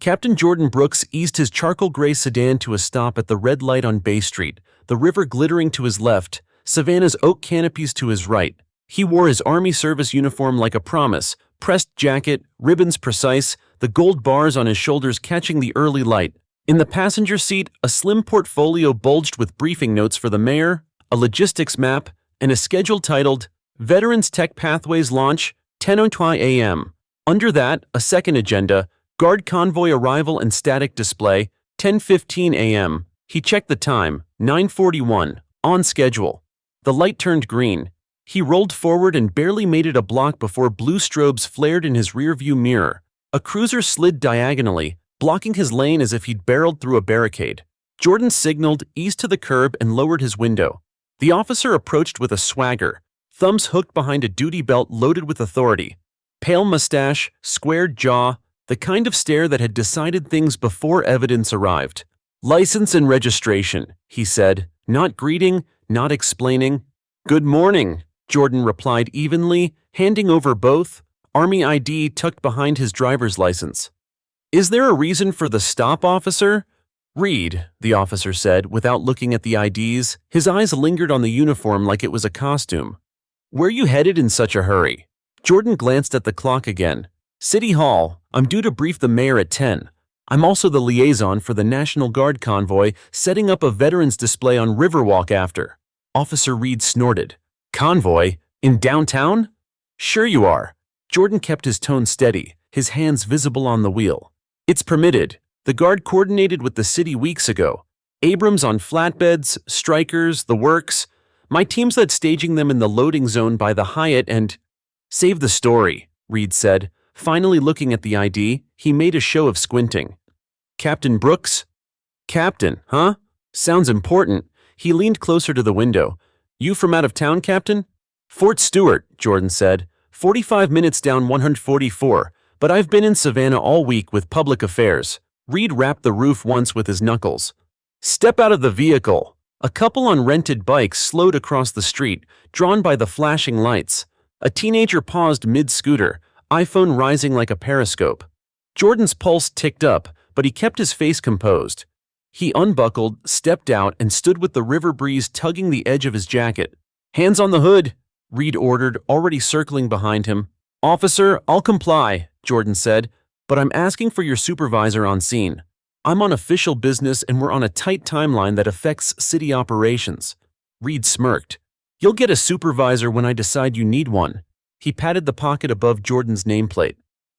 Captain Jordan Brooks eased his charcoal gray sedan to a stop at the red light on Bay Street, the river glittering to his left, Savannah's oak canopies to his right. He wore his Army service uniform like a promise, pressed jacket, ribbons precise, the gold bars on his shoulders catching the early light. In the passenger seat, a slim portfolio bulged with briefing notes for the mayor, a logistics map, and a schedule titled, Veterans Tech Pathways Launch, 10:02 a.m. Under that, a second agenda, Guard Convoy Arrival and Static Display, 10:15 a.m. He checked the time, 9:41, on schedule. The light turned green. He rolled forward and barely made it a block before blue strobes flared in his rearview mirror. A cruiser slid diagonally, blocking his lane as if he'd barreled through a barricade. Jordan signaled, eased to the curb, and lowered his window. The officer approached with a swagger, thumbs hooked behind a duty belt loaded with authority. Pale mustache, squared jaw, the kind of stare that had decided things before evidence arrived. License and registration, he said, not greeting, not explaining. Good morning, Jordan replied evenly, handing over both, Army ID tucked behind his driver's license. Is there a reason for the stop, officer? Read, the officer said, without looking at the IDs. His eyes lingered on the uniform like it was a costume. Where you headed in such a hurry? Jordan glanced at the clock again. City Hall. I'm due to brief the mayor at 10. I'm also the liaison for the National Guard convoy, setting up a veterans display on Riverwalk after. Officer Reed snorted. Convoy? In downtown? Sure you are. Jordan kept his tone steady, his hands visible on the wheel. It's permitted. The Guard coordinated with the city weeks ago. Abrams on flatbeds, strikers, the works. My team's led staging them in the loading zone by the Hyatt and… Save the story, Reed said. Finally looking at the ID, he made a show of squinting. Captain Brooks? Captain, huh? Sounds important. He leaned closer to the window. You from out of town, Captain? Fort Stewart, Jordan said. 45 minutes down 144, but I've been in Savannah all week with public affairs. Reed rapped the roof once with his knuckles. Step out of the vehicle. A couple on rented bikes slowed across the street, drawn by the flashing lights. A teenager paused mid-scooter, iPhone rising like a periscope. Jordan's pulse ticked up, but he kept his face composed. He unbuckled, stepped out, and stood with the river breeze tugging the edge of his jacket. Hands on the hood, Reed ordered, already circling behind him. Officer, I'll comply, Jordan said, but I'm asking for your supervisor on scene. I'm on official business and we're on a tight timeline that affects city operations. Reed smirked. You'll get a supervisor when I decide you need one. He patted the pocket above Jordan's nameplate.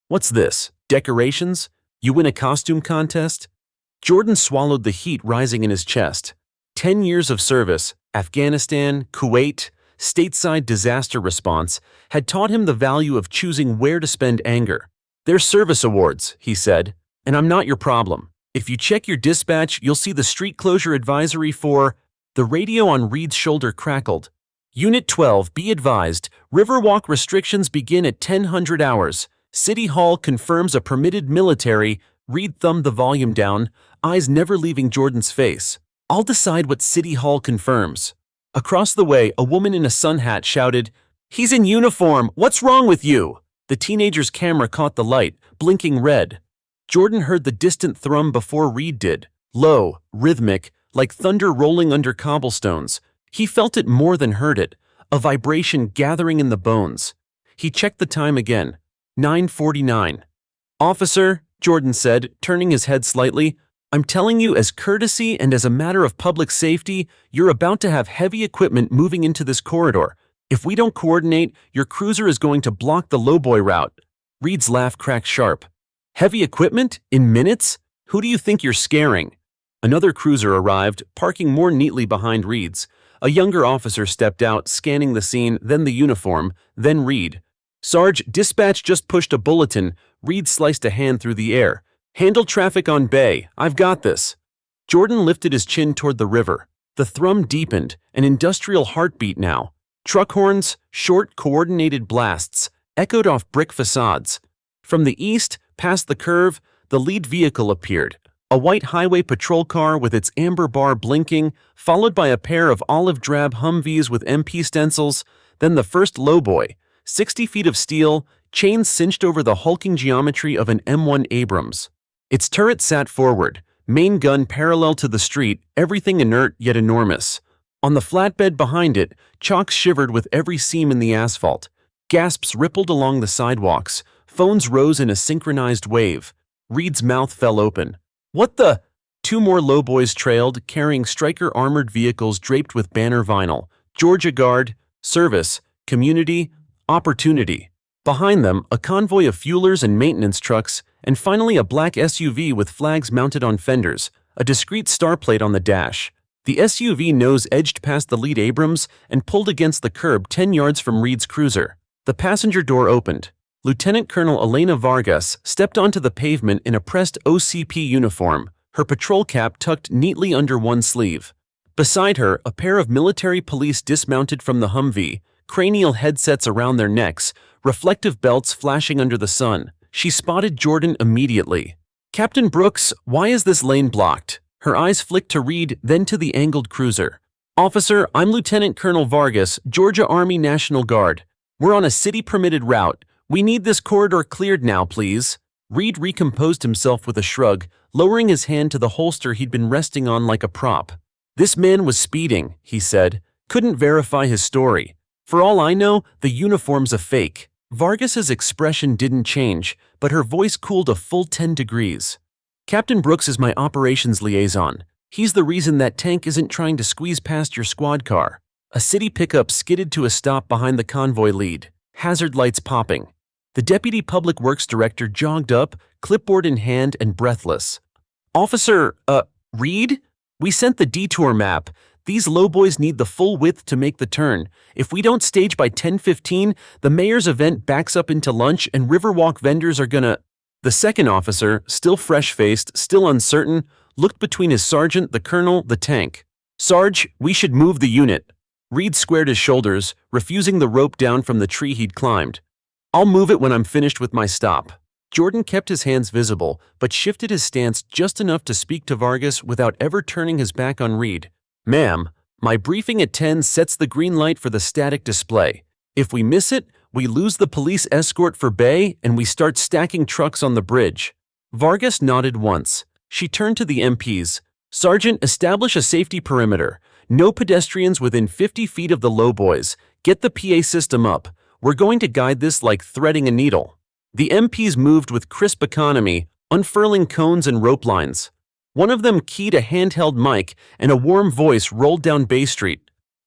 What's this? Decorations? You win a costume contest? Jordan swallowed the heat rising in his chest. 10 years of service, Afghanistan, Kuwait, stateside disaster response, had taught him the value of choosing where to spend anger. They're service awards, he said, and I'm not your problem. If you check your dispatch, you'll see the street closure advisory for… The radio on Reed's shoulder crackled. Unit 12, be advised, Riverwalk restrictions begin at 10:00 hours. City Hall confirms a permitted military… Reed thumbed the volume down, eyes never leaving Jordan's face. I'll decide what City Hall confirms. Across the way, a woman in a sun hat shouted, He's in uniform! What's wrong with you? The teenager's camera caught the light, blinking red. Jordan heard the distant thrum before Reed did. Low, rhythmic, like thunder rolling under cobblestones. He felt it more than heard it, a vibration gathering in the bones. He checked the time again. 9:49. Officer, Jordan said, turning his head slightly, I'm telling you as courtesy and as a matter of public safety, you're about to have heavy equipment moving into this corridor. If we don't coordinate, your cruiser is going to block the lowboy route. Reed's laugh cracked sharp. Heavy equipment? In minutes? Who do you think you're scaring? Another cruiser arrived, parking more neatly behind Reed's. A younger officer stepped out, scanning the scene, then the uniform, then Reed. Sarge, dispatch just pushed a bulletin. Reed sliced a hand through the air. Handle traffic on Bay. I've got this. Jordan lifted his chin toward the river. The thrum deepened, an industrial heartbeat now. Truck horns, short, coordinated blasts, echoed off brick facades. From the east, past the curve, the lead vehicle appeared. A white highway patrol car with its amber bar blinking, followed by a pair of olive-drab Humvees with MP stencils, then the first lowboy, 60 feet of steel, chains cinched over the hulking geometry of an M1 Abrams. Its turret sat forward, main gun parallel to the street, everything inert yet enormous. On the flatbed behind it, chocks shivered with every seam in the asphalt. Gasps rippled along the sidewalks. Phones rose in a synchronized wave. Reed's mouth fell open. "What the?" Two more lowboys trailed, carrying striker armored vehicles draped with banner vinyl. Georgia Guard, Service, Community, Opportunity. Behind them, a convoy of fuelers and maintenance trucks, and finally a black SUV with flags mounted on fenders, a discreet star plate on the dash. The SUV nose edged past the lead Abrams and pulled against the curb 10 yards from Reed's cruiser. The passenger door opened. Lieutenant Colonel Elena Vargas stepped onto the pavement in a pressed OCP uniform, her patrol cap tucked neatly under one sleeve. Beside her, a pair of military police dismounted from the Humvee, cranial headsets around their necks, reflective belts flashing under the sun. She spotted Jordan immediately. "Captain Brooks, why is this lane blocked?" Her eyes flicked to Reed, then to the angled cruiser. "Officer, I'm Lieutenant Colonel Vargas, Georgia Army National Guard. We're on a city-permitted route. We need this corridor cleared now, please." Reed recomposed himself with a shrug, lowering his hand to the holster he'd been resting on like a prop. "This man was speeding," he said. "Couldn't verify his story. For all I know, the uniform's a fake." Vargas's expression didn't change, but her voice cooled a full 10 degrees. "Captain Brooks is my operations liaison. He's the reason that tank isn't trying to squeeze past your squad car." A city pickup skidded to a stop behind the convoy lead, hazard lights popping. The deputy public works director jogged up, clipboard in hand and breathless. "Officer, Reed? We sent the detour map. These lowboys need the full width to make the turn. If we don't stage by 10:15, the mayor's event backs up into lunch and Riverwalk vendors are gonna—" The second officer, still fresh-faced, still uncertain, looked between his sergeant, the colonel, the tank. "Sarge, we should move the unit." Reed squared his shoulders, refusing the rope down from the tree he'd climbed. "I'll move it when I'm finished with my stop." Jordan kept his hands visible, but shifted his stance just enough to speak to Vargas without ever turning his back on Reed. "Ma'am, my briefing at 10 sets the green light for the static display. If we miss it, we lose the police escort for Bay and we start stacking trucks on the bridge." Vargas nodded once. She turned to the MPs. "Sergeant, establish a safety perimeter. No pedestrians within 50 feet of the lowboys. Get the PA system up. We're going to guide this like threading a needle." The MPs moved with crisp economy, unfurling cones and rope lines. One of them keyed a handheld mic, and a warm voice rolled down Bay Street.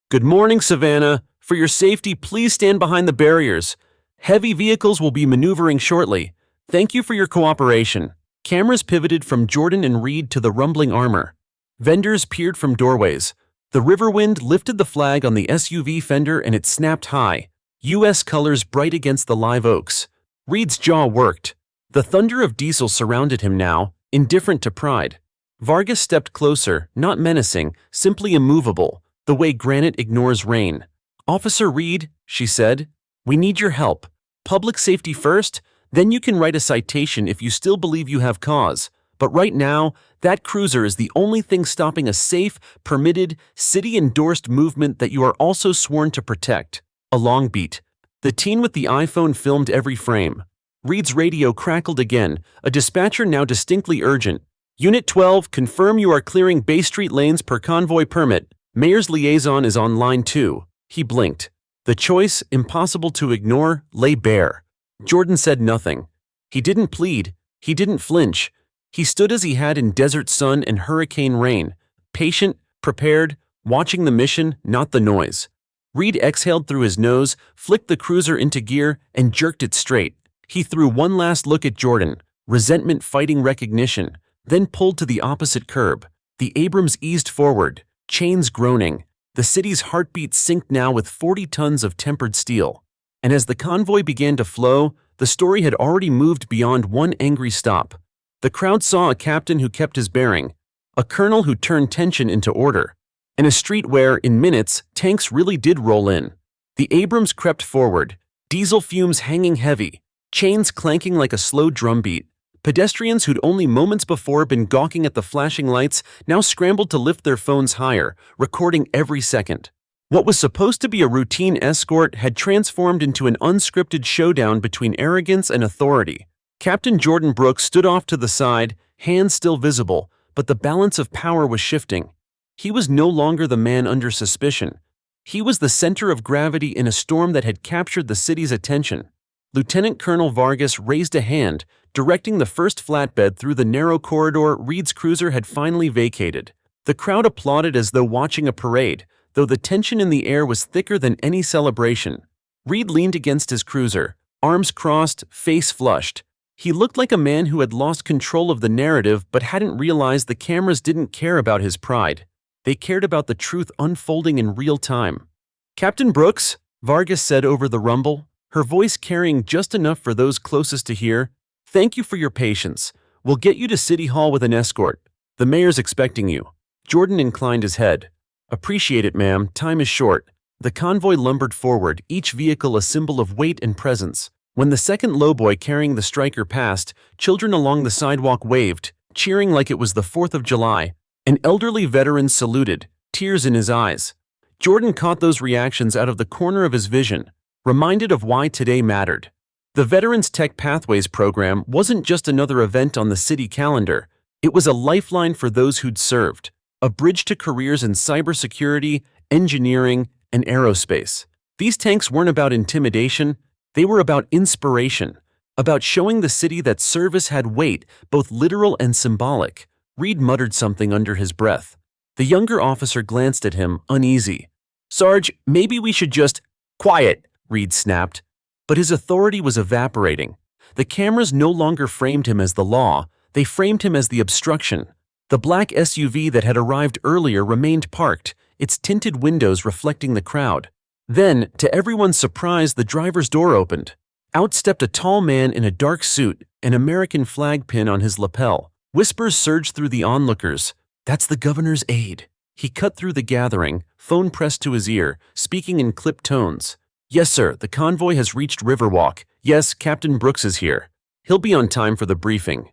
"Good morning, Savannah. For your safety, please stand behind the barriers. Heavy vehicles will be maneuvering shortly. Thank you for your cooperation." Cameras pivoted from Jordan and Reed to the rumbling armor. Vendors peered from doorways. The Riverwind lifted the flag on the SUV fender and it snapped high, U.S. colors bright against the live oaks. Reed's jaw worked. The thunder of diesel surrounded him now, indifferent to pride. Vargas stepped closer, not menacing, simply immovable, the way granite ignores rain. "Officer Reed," she said, "we need your help. Public safety first, then you can write a citation if you still believe you have cause. But right now, that cruiser is the only thing stopping a safe, permitted, city-endorsed movement that you are also sworn to protect." A long beat. The teen with the iPhone filmed every frame. Reed's radio crackled again, a dispatcher now distinctly urgent. "Unit 12, confirm you are clearing Bay Street lanes per convoy permit. Mayor's liaison is on line 2. He blinked. The choice, impossible to ignore, lay bare. Jordan said nothing. He didn't plead. He didn't flinch. He stood as he had in desert sun and hurricane rain, patient, prepared, watching the mission, not the noise. Reed exhaled through his nose, flicked the cruiser into gear, and jerked it straight. He threw one last look at Jordan, resentment fighting recognition, then pulled to the opposite curb. The Abrams eased forward, chains groaning. The city's heartbeat synced now with 40 tons of tempered steel. And as the convoy began to flow, the story had already moved beyond one angry stop. The crowd saw a captain who kept his bearing, a colonel who turned tension into order, and a street where, in minutes, tanks really did roll in. The Abrams crept forward, diesel fumes hanging heavy, chains clanking like a slow drumbeat. Pedestrians who'd only moments before been gawking at the flashing lights now scrambled to lift their phones higher, recording every second. What was supposed to be a routine escort had transformed into an unscripted showdown between arrogance and authority. Captain Jordan Brooks stood off to the side, hands still visible, but the balance of power was shifting. He was no longer the man under suspicion. He was the center of gravity in a storm that had captured the city's attention. Lieutenant Colonel Vargas raised a hand, directing the first flatbed through the narrow corridor Reed's cruiser had finally vacated. The crowd applauded as though watching a parade, though the tension in the air was thicker than any celebration. Reed leaned against his cruiser, arms crossed, face flushed. He looked like a man who had lost control of the narrative but hadn't realized the cameras didn't care about his pride. They cared about the truth unfolding in real time. "Captain Brooks," Vargas said over the rumble, her voice carrying just enough for those closest to hear, "thank you for your patience. We'll get you to City Hall with an escort. The mayor's expecting you." Jordan inclined his head. "Appreciate it, ma'am. Time is short." The convoy lumbered forward, each vehicle a symbol of weight and presence. When the second lowboy carrying the striker passed, children along the sidewalk waved, cheering like it was the 4th of July. An elderly veteran saluted, tears in his eyes. Jordan caught those reactions out of the corner of his vision, reminded of why today mattered. The Veterans Tech Pathways program wasn't just another event on the city calendar. It was a lifeline for those who'd served, a bridge to careers in cybersecurity, engineering, and aerospace. These tanks weren't about intimidation, they were about inspiration, about showing the city that service had weight, both literal and symbolic. Reed muttered something under his breath. The younger officer glanced at him, uneasy. "Sarge, maybe we should just—" "Quiet," Reed snapped. But his authority was evaporating. The cameras no longer framed him as the law, they framed him as the obstruction. The black SUV that had arrived earlier remained parked, its tinted windows reflecting the crowd. Then, to everyone's surprise, the driver's door opened. Out stepped a tall man in a dark suit, an American flag pin on his lapel. Whispers surged through the onlookers. "That's the governor's aide." He cut through the gathering, phone pressed to his ear, speaking in clipped tones. "Yes, sir, the convoy has reached Riverwalk. Yes, Captain Brooks is here. He'll be on time for the briefing."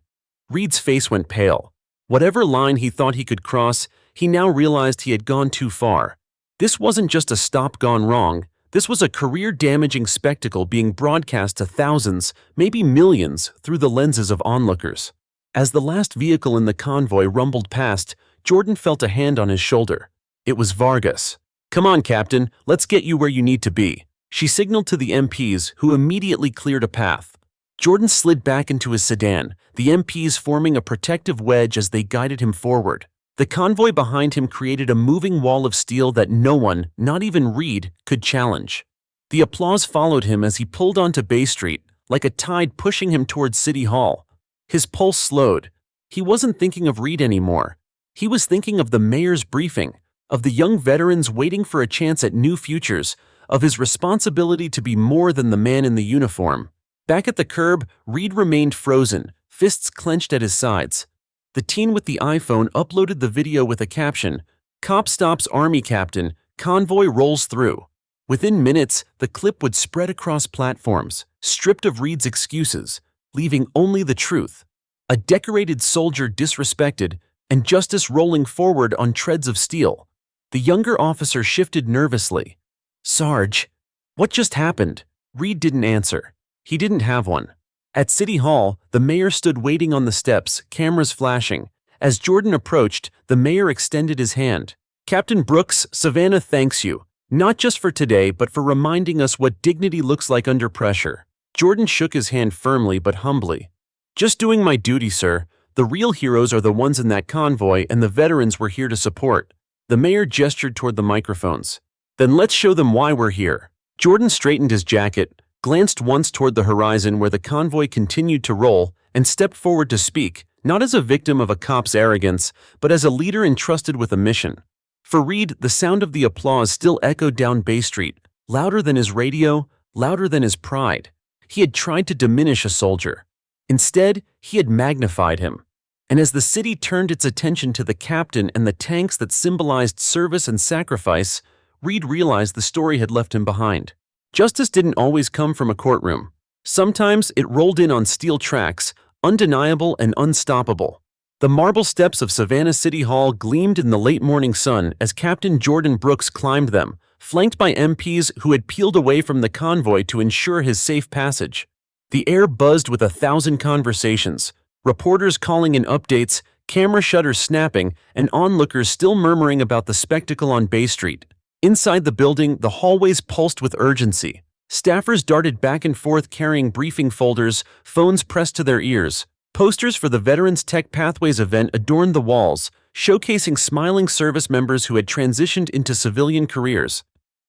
Reed's face went pale. Whatever line he thought he could cross, he now realized he had gone too far. This wasn't just a stop gone wrong. This was a career-damaging spectacle being broadcast to thousands, maybe millions, through the lenses of onlookers. As the last vehicle in the convoy rumbled past, Jordan felt a hand on his shoulder. It was Vargas. "Come on, Captain, let's get you where you need to be." She signaled to the MPs, who immediately cleared a path. Jordan slid back into his sedan, the MPs forming a protective wedge as they guided him forward. The convoy behind him created a moving wall of steel that no one, not even Reed, could challenge. The applause followed him as he pulled onto Bay Street, like a tide pushing him towards City Hall. His pulse slowed. He wasn't thinking of Reed anymore. He was thinking of the mayor's briefing, of the young veterans waiting for a chance at new futures, of his responsibility to be more than the man in the uniform. Back at the curb, Reed remained frozen, fists clenched at his sides. The teen with the iPhone uploaded the video with a caption, "Cop stops Army Captain, convoy rolls through." Within minutes, the clip would spread across platforms, stripped of Reed's excuses, leaving only the truth. A decorated soldier disrespected, and justice rolling forward on treads of steel. The younger officer shifted nervously. "Sarge, what just happened?" Reed didn't answer. He didn't have one. At City Hall, the mayor stood waiting on the steps, cameras flashing. As Jordan approached, the mayor extended his hand. "Captain Brooks, Savannah thanks you, not just for today but for reminding us what dignity looks like under pressure." Jordan shook his hand firmly but humbly. "Just doing my duty, sir. The real heroes are the ones in that convoy, and the veterans we're here to support." The mayor gestured toward the microphones. "Then let's show them why we're here." Jordan straightened his jacket, glanced once toward the horizon where the convoy continued to roll, and stepped forward to speak, not as a victim of a cop's arrogance, but as a leader entrusted with a mission. For Reed, the sound of the applause still echoed down Bay Street, louder than his radio, louder than his pride. He had tried to diminish a soldier. Instead, he had magnified him. And as the city turned its attention to the captain and the tanks that symbolized service and sacrifice, Reed realized the story had left him behind. Justice didn't always come from a courtroom. Sometimes it rolled in on steel tracks, undeniable and unstoppable. The marble steps of Savannah City Hall gleamed in the late morning sun as Captain Jordan Brooks climbed them, flanked by MPs who had peeled away from the convoy to ensure his safe passage. The air buzzed with 1,000 conversations, Reporters calling in updates, camera shutters snapping, and onlookers still murmuring about the spectacle on Bay Street. Inside the building, the hallways pulsed with urgency. Staffers darted back and forth carrying briefing folders, phones pressed to their ears. Posters for the Veterans Tech Pathways event adorned the walls, showcasing smiling service members who had transitioned into civilian careers.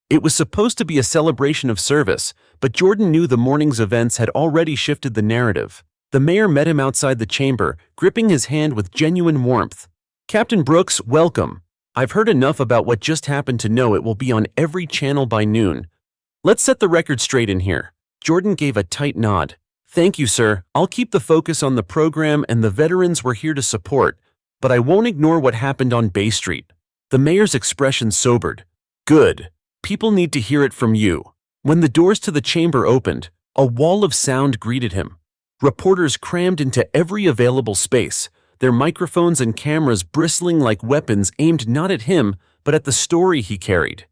It was supposed to be a celebration of service, but Jordan knew the morning's events had already shifted the narrative. The mayor met him outside the chamber, gripping his hand with genuine warmth. "Captain Brooks, welcome. I've heard enough about what just happened to know it will be on every channel by noon. Let's set the record straight in here." Jordan gave a tight nod. "Thank you, sir. I'll keep the focus on the program and the veterans we're here to support, but I won't ignore what happened on Bay Street." The mayor's expression sobered. "Good. People need to hear it from you." When the doors to the chamber opened, a wall of sound greeted him. Reporters crammed into every available space, their microphones and cameras bristling like weapons aimed not at him, but at the story he carried.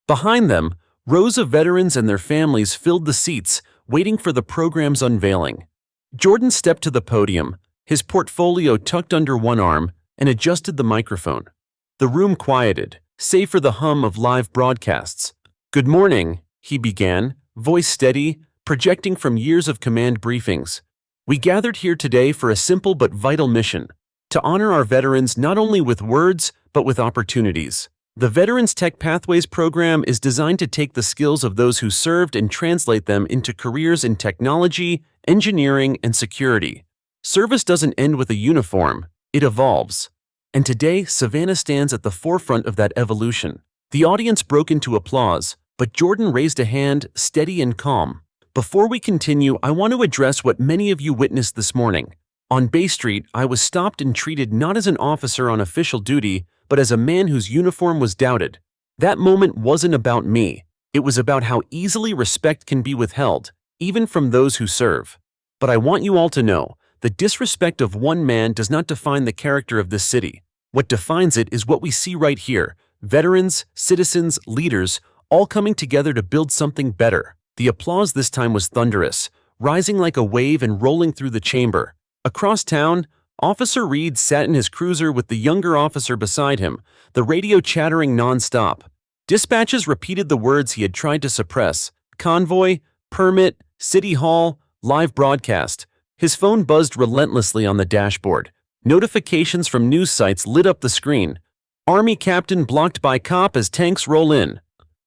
Behind them, rows of veterans and their families filled the seats, waiting for the program's unveiling. Jordan stepped to the podium, his portfolio tucked under one arm, and adjusted the microphone. The room quieted, save for the hum of live broadcasts. "Good morning," he began, voice steady, projecting from years of command briefings. "We gathered here today for a simple but vital mission: to honor our veterans not only with words, but with opportunities. The Veterans Tech Pathways program is designed to take the skills of those who served and translate them into careers in technology, engineering, and security. Service doesn't end with a uniform, it evolves. And today, Savannah stands at the forefront of that evolution." The audience broke into applause, but Jordan raised a hand, steady and calm. "Before we continue, I want to address what many of you witnessed this morning. On Bay Street, I was stopped and treated not as an officer on official duty, but as a man whose uniform was doubted. That moment wasn't about me. It was about how easily respect can be withheld, even from those who serve. But I want you all to know, the disrespect of one man does not define the character of this city. What defines it is what we see right here: veterans, citizens, leaders, all coming together to build something better." The applause this time was thunderous, rising like a wave and rolling through the chamber. Across town, Officer Reed sat in his cruiser with the younger officer beside him, the radio chattering non-stop. Dispatches repeated the words he had tried to suppress: convoy, permit, city hall, live broadcast. His phone buzzed relentlessly on the dashboard. Notifications from news sites lit up the screen. "Army captain blocked by cop as tanks roll in."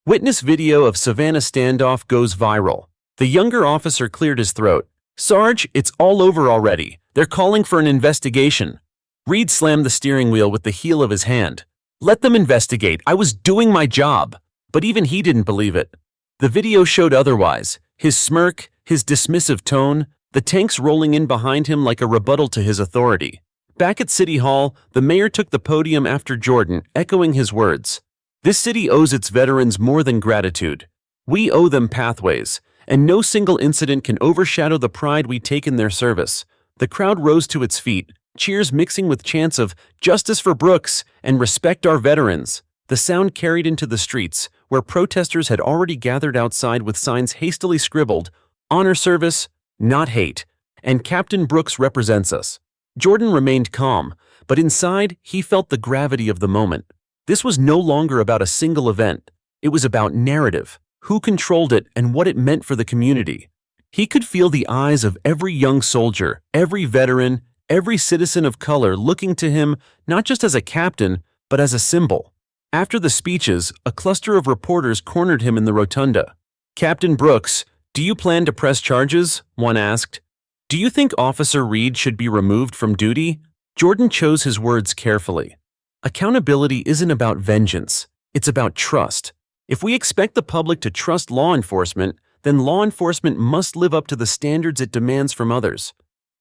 Witness video of Savannah standoff goes viral. The younger officer cleared his throat. "Sarge, it's all over already. They're calling for an investigation." Reed slammed the steering wheel with the heel of his hand. "Let them investigate. I was doing my job." But even he didn't believe it. The video showed otherwise. His smirk, his dismissive tone, the tanks rolling in behind him like a rebuttal to his authority. Back at City Hall, the mayor took the podium after Jordan, echoing his words. "This city owes its veterans more than gratitude. We owe them pathways, and no single incident can overshadow the pride we take in their service." The crowd rose to its feet, cheers mixing with chants of "Justice for Brooks" and "Respect our veterans." The sound carried into the streets, where protesters had already gathered outside with signs hastily scribbled, "Honor service, not hate," and "Captain Brooks represents us." Jordan remained calm, but inside he felt the gravity of the moment. This was no longer about a single event. It was about narrative, who controlled it, and what it meant for the community. He could feel the eyes of every young soldier, every veteran, every citizen of color looking to him not just as a captain, but as a symbol. After the speeches, a cluster of reporters cornered him in the rotunda. "Captain Brooks, do you plan to press charges?" one asked. "Do you think Officer Reed should be removed from duty?" Jordan chose his words carefully. Accountability isn't about vengeance, it's about trust. If we expect the public to trust law enforcement, then law enforcement must live up to the standards it demands from others.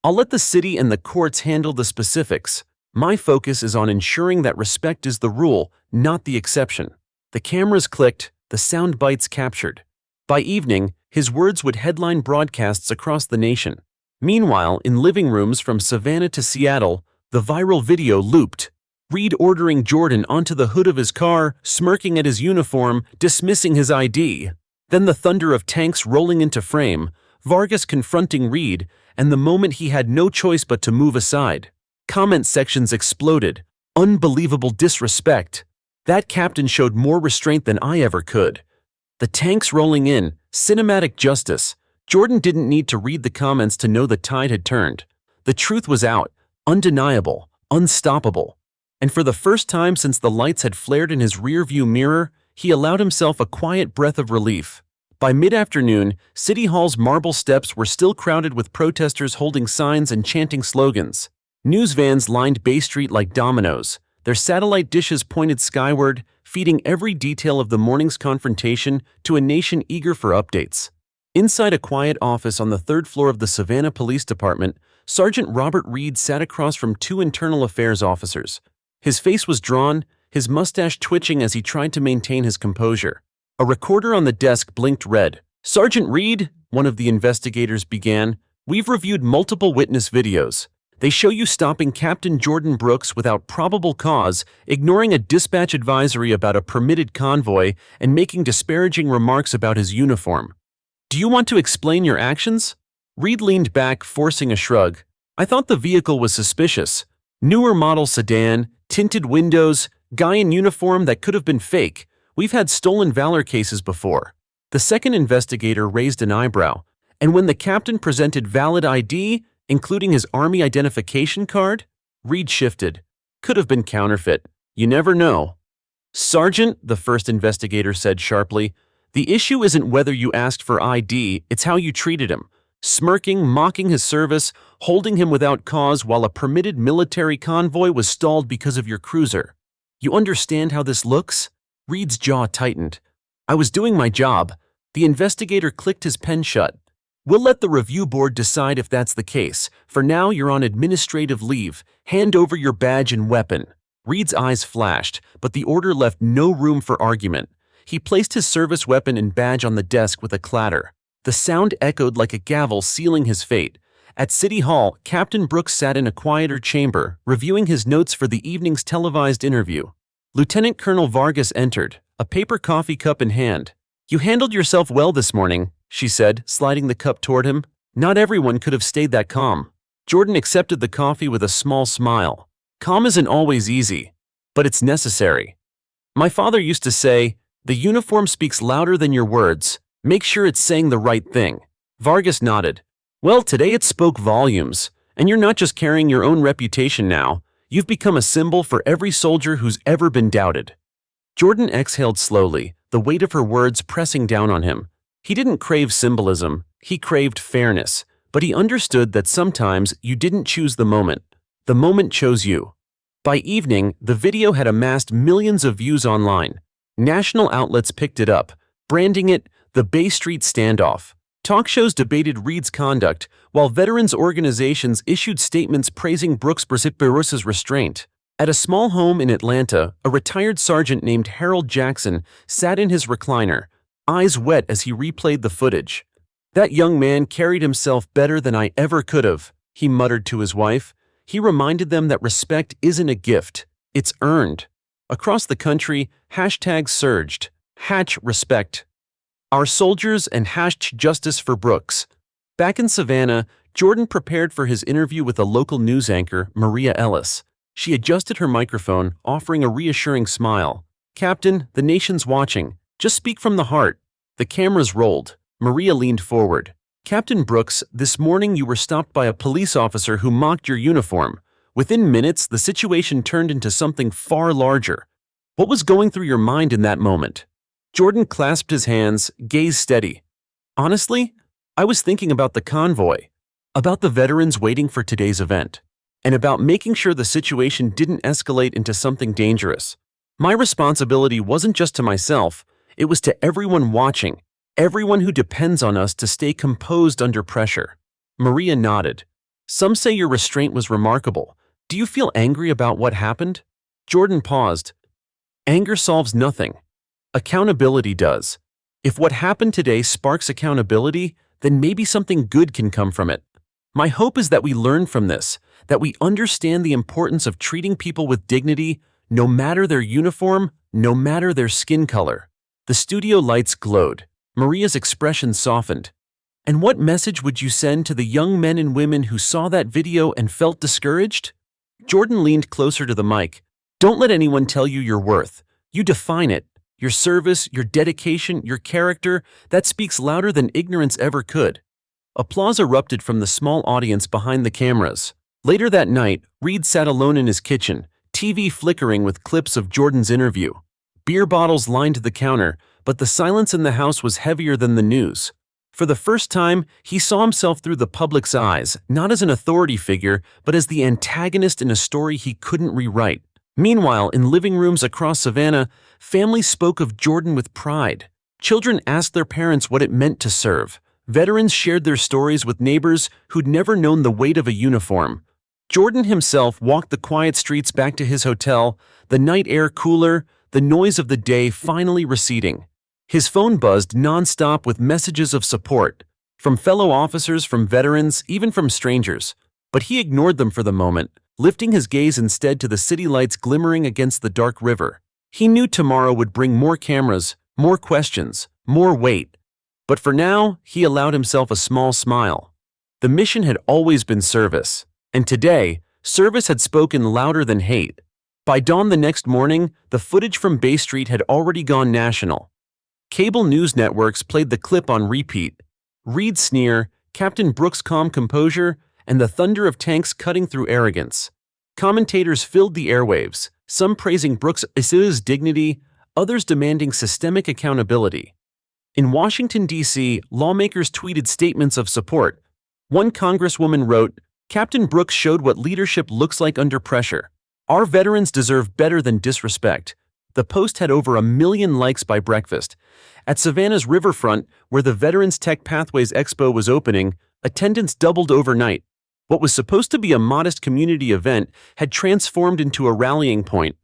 I'll let the city and the courts handle the specifics. My focus is on ensuring that respect is the rule, not the exception. The cameras clicked, the sound bites captured. By evening, his words would headline broadcasts across the nation. Meanwhile, in living rooms from Savannah to Seattle, the viral video looped. Reed ordering Jordan onto the hood of his car, smirking at his uniform, dismissing his ID. Then the thunder of tanks rolling into frame, Vargas confronting Reed, and the moment he had no choice but to move aside. Comment sections exploded. Unbelievable disrespect. That captain showed more restraint than I ever could. The tanks rolling in. Cinematic justice. Jordan didn't need to read the comments to know the tide had turned. The truth was out. Undeniable. Unstoppable. And for the first time since the lights had flared in his rearview mirror, he allowed himself a quiet breath of relief. By mid-afternoon, City Hall's marble steps were still crowded with protesters holding signs and chanting slogans. News vans lined Bay Street like dominoes, their satellite dishes pointed skyward, feeding every detail of the morning's confrontation to a nation eager for updates. Inside a quiet office on the third floor of the Savannah Police Department, Sergeant Robert Reed sat across from two internal affairs officers. His face was drawn, his mustache twitching as he tried to maintain his composure. A recorder on the desk blinked red. "Sergeant Reed," one of the investigators began, "we've reviewed multiple witness videos. They show you stopping Captain Jordan Brooks without probable cause, ignoring a dispatch advisory about a permitted convoy, and making disparaging remarks about his uniform. Do you want to explain your actions?" Reed leaned back, forcing a shrug. "I thought the vehicle was suspicious. Newer model sedan, tinted windows, guy in uniform that could have been fake. We've had stolen valor cases before." The second investigator raised an eyebrow. "And when the captain presented valid ID, including his Army identification card?" Reed shifted. "Could have been counterfeit. You never know." "Sergeant," the first investigator said sharply, "the issue isn't whether you asked for ID, it's how you treated him. Smirking, mocking his service, holding him without cause while a permitted military convoy was stalled because of your cruiser. You understand how this looks?" Reed's jaw tightened. "I was doing my job." The investigator clicked his pen shut. "We'll let the review board decide if that's the case. For now, you're on administrative leave. Hand over your badge and weapon." Reed's eyes flashed, but the order left no room for argument. He placed his service weapon and badge on the desk with a clatter. The sound echoed like a gavel sealing his fate. At City Hall, Captain Brooks sat in a quieter chamber, reviewing his notes for the evening's televised interview. Lieutenant Colonel Vargas entered, a paper coffee cup in hand. "You handled yourself well this morning," she said, sliding the cup toward him. "Not everyone could have stayed that calm." Jordan accepted the coffee with a small smile. "Calm isn't always easy, but it's necessary. My father used to say, 'The uniform speaks louder than your words. Make sure it's saying the right thing.'" Vargas nodded. "Well, today it spoke volumes, and you're not just carrying your own reputation now. You've become a symbol for every soldier who's ever been doubted." Jordan exhaled slowly, the weight of her words pressing down on him. He didn't crave symbolism, he craved fairness, but he understood that sometimes you didn't choose the moment chose you. By evening, the video had amassed millions of views online. National outlets picked it up, branding it the Bay Street Standoff. Talk shows debated Reed's conduct, while veterans organizations issued statements praising Brooks' restraint. At a small home in Atlanta, a retired sergeant named Harold Jackson sat in his recliner, eyes wet as he replayed the footage. "That young man carried himself better than I ever could have," he muttered to his wife. He reminded them that respect isn't a gift, it's earned. Across the country, hashtags surged. #respect. Our soldiers and #justice for Brooks. Back in Savannah, Jordan prepared for his interview with a local news anchor, Maria Ellis. She adjusted her microphone, offering a reassuring smile. "Captain, the nation's watching. Just speak from the heart." The cameras rolled. Maria leaned forward. "Captain Brooks, this morning you were stopped by a police officer who mocked your uniform. Within minutes, the situation turned into something far larger. What was going through your mind in that moment?" Jordan clasped his hands, gaze steady. "Honestly, I was thinking about the convoy, about the veterans waiting for today's event, and about making sure the situation didn't escalate into something dangerous. My responsibility wasn't just to myself, it was to everyone watching, everyone who depends on us to stay composed under pressure." Maria nodded. "Some say your restraint was remarkable. Do you feel angry about what happened?" Jordan paused. "Anger solves nothing. Accountability does. If what happened today sparks accountability, then maybe something good can come from it. My hope is that we learn from this, that we understand the importance of treating people with dignity, no matter their uniform, no matter their skin color." The studio lights glowed. Maria's expression softened. And what message would you send to the young men and women who saw that video and felt discouraged? Jordan leaned closer to the mic. Don't let anyone tell you your worth. You define it. Your service, your dedication, your character, that speaks louder than ignorance ever could. Applause erupted from the small audience behind the cameras. Later that night, Reed sat alone in his kitchen, TV flickering with clips of Jordan's interview. Beer bottles lined the counter, but the silence in the house was heavier than the news. For the first time, he saw himself through the public's eyes, not as an authority figure, but as the antagonist in a story he couldn't rewrite. Meanwhile, in living rooms across Savannah, families spoke of Jordan with pride. Children asked their parents what it meant to serve. Veterans shared their stories with neighbors who'd never known the weight of a uniform. Jordan himself walked the quiet streets back to his hotel, the night air cooler, the noise of the day finally receding. His phone buzzed nonstop with messages of support, from fellow officers, from veterans, even from strangers. But he ignored them for the moment, lifting his gaze instead to the city lights glimmering against the dark river. He knew tomorrow would bring more cameras, more questions, more weight. But for now, he allowed himself a small smile. The mission had always been service, and today, service had spoken louder than hate. By dawn the next morning, the footage from Bay Street had already gone national. Cable news networks played the clip on repeat. Reed's sneer, Captain Brooks' calm composure, and the thunder of tanks cutting through arrogance. Commentators filled the airwaves, some praising Brooks' dignity, others demanding systemic accountability. In Washington, D.C., lawmakers tweeted statements of support. One congresswoman wrote, "Captain Brooks showed what leadership looks like under pressure. Our veterans deserve better than disrespect." The post had over 1 million likes by breakfast. At Savannah's riverfront, where the Veterans Tech Pathways Expo was opening, attendance doubled overnight. What was supposed to be a modest community event had transformed into a rallying point.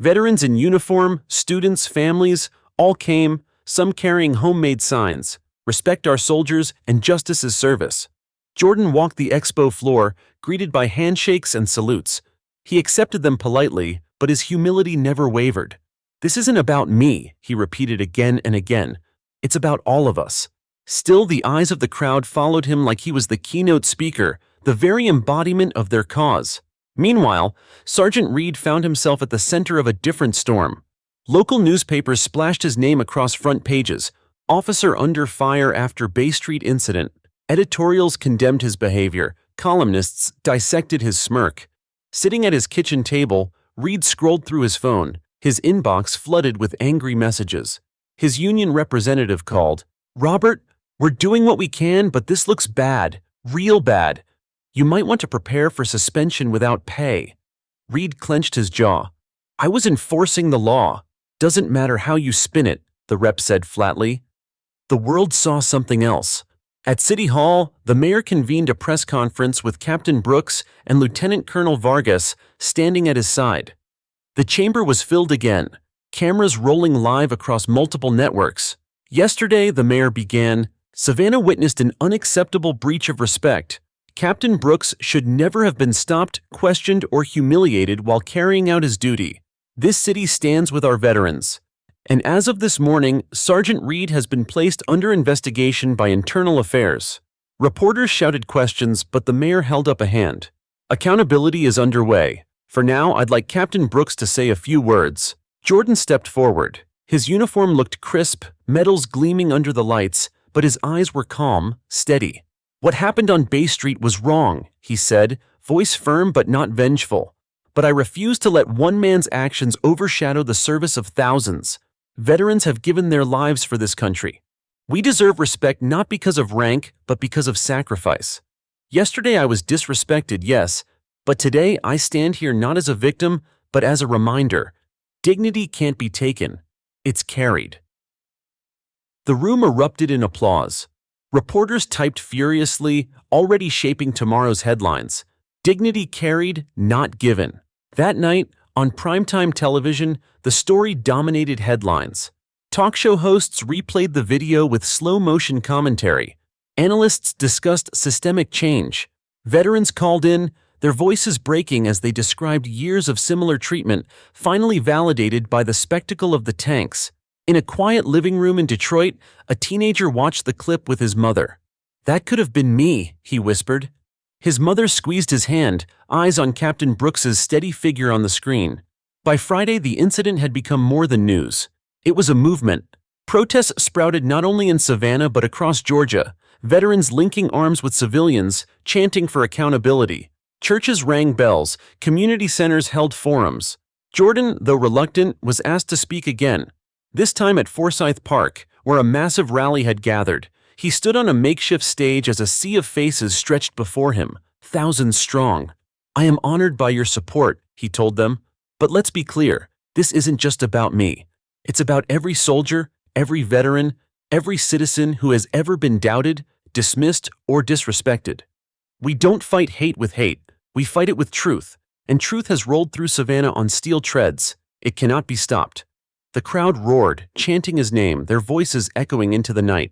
Veterans in uniform, students, families, all came, some carrying homemade signs, "Respect our soldiers" and "Justice is service." Jordan walked the expo floor, greeted by handshakes and salutes. He accepted them politely, but his humility never wavered. "This isn't about me," he repeated again and again. "It's about all of us." Still, the eyes of the crowd followed him like he was the keynote speaker, the very embodiment of their cause. Meanwhile, Sergeant Reed found himself at the center of a different storm. Local newspapers splashed his name across front pages. Officer under fire after Bay Street incident. Editorials condemned his behavior. Columnists dissected his smirk. Sitting at his kitchen table, Reed scrolled through his phone, his inbox flooded with angry messages. His union representative called. "Robert, we're doing what we can, but this looks bad, real bad. You might want to prepare for suspension without pay." Reed clenched his jaw. "I was enforcing the law. Doesn't matter how you spin it," the rep said flatly. The world saw something else. At City Hall, the mayor convened a press conference with Captain Brooks and Lieutenant Colonel Vargas standing at his side. The chamber was filled again, cameras rolling live across multiple networks. "Yesterday," the mayor began, "Savannah witnessed an unacceptable breach of respect. Captain Brooks should never have been stopped, questioned, or humiliated while carrying out his duty. This city stands with our veterans. And as of this morning, Sergeant Reed has been placed under investigation by Internal Affairs." Reporters shouted questions, but the mayor held up a hand. "Accountability is underway. For now, I'd like Captain Brooks to say a few words." Jordan stepped forward. His uniform looked crisp, medals gleaming under the lights, but his eyes were calm, steady. "What happened on Bay Street was wrong," he said, voice firm but not vengeful. "But I refuse to let one man's actions overshadow the service of thousands. Veterans have given their lives for this country. We deserve respect not because of rank, but because of sacrifice. Yesterday I was disrespected, yes, but today I stand here not as a victim, but as a reminder. Dignity can't be taken. It's carried." The room erupted in applause. Reporters typed furiously, already shaping tomorrow's headlines. Dignity carried, not given. That night, on primetime television, the story dominated headlines. Talk show hosts replayed the video with slow-motion commentary. Analysts discussed systemic change. Veterans called in, their voices breaking as they described years of similar treatment, finally validated by the spectacle of the tanks. In a quiet living room in Detroit, a teenager watched the clip with his mother. "That could have been me," he whispered. His mother squeezed his hand, eyes on Captain Brooks's steady figure on the screen. By Friday, the incident had become more than news. It was a movement. Protests sprouted not only in Savannah but across Georgia, veterans linking arms with civilians, chanting for accountability. Churches rang bells, community centers held forums. Jordan, though reluctant, was asked to speak again, this time at Forsyth Park, where a massive rally had gathered. He stood on a makeshift stage as a sea of faces stretched before him, thousands strong. "I am honored by your support," he told them. "But let's be clear, this isn't just about me. It's about every soldier, every veteran, every citizen who has ever been doubted, dismissed, or disrespected. We don't fight hate with hate, we fight it with truth, and truth has rolled through Savannah on steel treads. It cannot be stopped." The crowd roared, chanting his name, their voices echoing into the night.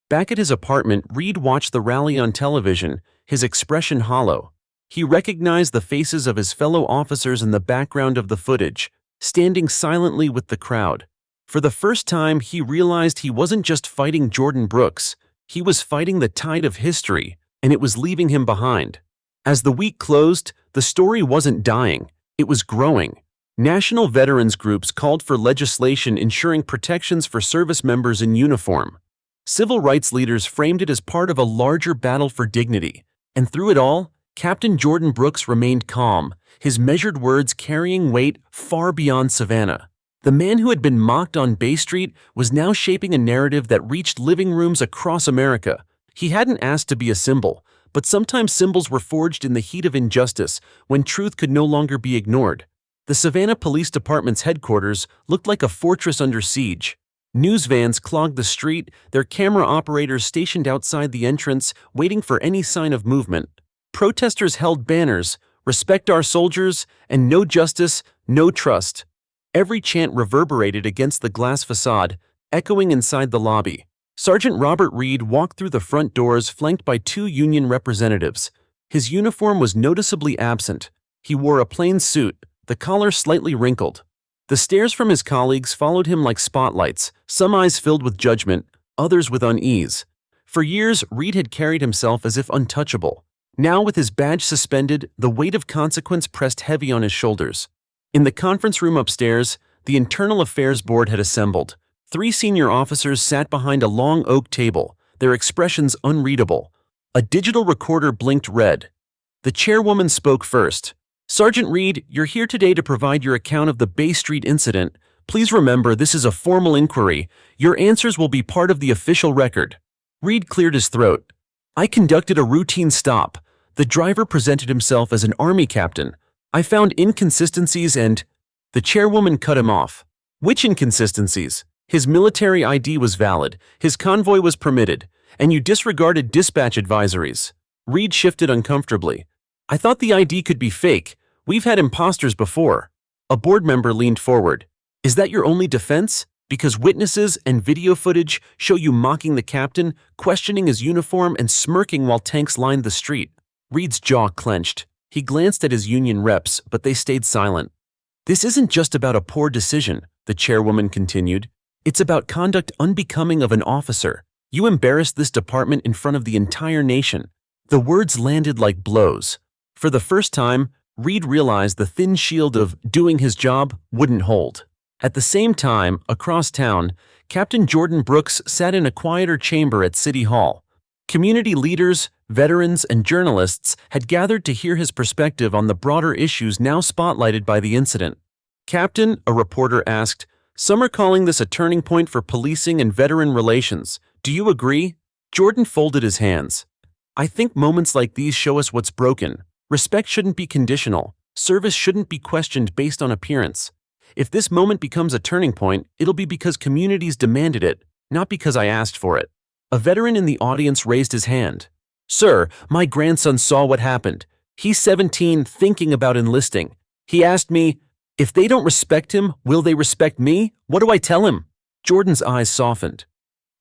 Back at his apartment, Reed watched the rally on television, his expression hollow. He recognized the faces of his fellow officers in the background of the footage, standing silently with the crowd. For the first time, he realized he wasn't just fighting Jordan Brooks, he was fighting the tide of history, and it was leaving him behind. As the week closed, the story wasn't dying, it was growing. National veterans groups called for legislation ensuring protections for service members in uniform. Civil rights leaders framed it as part of a larger battle for dignity. And through it all, Captain Jordan Brooks remained calm, his measured words carrying weight far beyond Savannah. The man who had been mocked on Bay Street was now shaping a narrative that reached living rooms across America. He hadn't asked to be a symbol, but sometimes symbols were forged in the heat of injustice when truth could no longer be ignored. The Savannah Police Department's headquarters looked like a fortress under siege. News vans clogged the street, their camera operators stationed outside the entrance, waiting for any sign of movement. Protesters held banners, "Respect our soldiers," and "No justice, no trust." Every chant reverberated against the glass facade, echoing inside the lobby. Sergeant Robert Reed walked through the front doors flanked by two union representatives. His uniform was noticeably absent. He wore a plain suit, the collar slightly wrinkled. The stares from his colleagues followed him like spotlights, some eyes filled with judgment, others with unease. For years, Reed had carried himself as if untouchable. Now, with his badge suspended, the weight of consequence pressed heavy on his shoulders. In the conference room upstairs, the Internal Affairs Board had assembled. 3 senior officers sat behind a long oak table, their expressions unreadable. A digital recorder blinked red. The chairwoman spoke first. "Sergeant Reed, you're here today to provide your account of the Bay Street incident. Please remember, this is a formal inquiry. Your answers will be part of the official record." Reed cleared his throat. "I conducted a routine stop. The driver presented himself as an Army captain. I found inconsistencies and—" The chairwoman cut him off. "Which inconsistencies? His military ID was valid, his convoy was permitted, and you disregarded dispatch advisories." Reed shifted uncomfortably. "I thought the ID could be fake. We've had imposters before." A board member leaned forward. "Is that your only defense? Because witnesses and video footage show you mocking the captain, questioning his uniform, and smirking while tanks lined the street." Reed's jaw clenched. He glanced at his union reps, but they stayed silent. "This isn't just about a poor decision," the chairwoman continued. "It's about conduct unbecoming of an officer. You embarrassed this department in front of the entire nation." The words landed like blows. For the first time, Reed realized the thin shield of doing his job wouldn't hold. At the same time, across town, Captain Jordan Brooks sat in a quieter chamber at City Hall. Community leaders, veterans, and journalists had gathered to hear his perspective on the broader issues now spotlighted by the incident. "Captain," a reporter asked, "some are calling this a turning point for policing and veteran relations. Do you agree?" Jordan folded his hands. "I think moments like these show us what's broken. Respect shouldn't be conditional. Service shouldn't be questioned based on appearance. If this moment becomes a turning point, it'll be because communities demanded it, not because I asked for it." A veteran in the audience raised his hand. "Sir, my grandson saw what happened. He's 17, thinking about enlisting. He asked me, if they don't respect him, will they respect me? What do I tell him?" Jordan's eyes softened.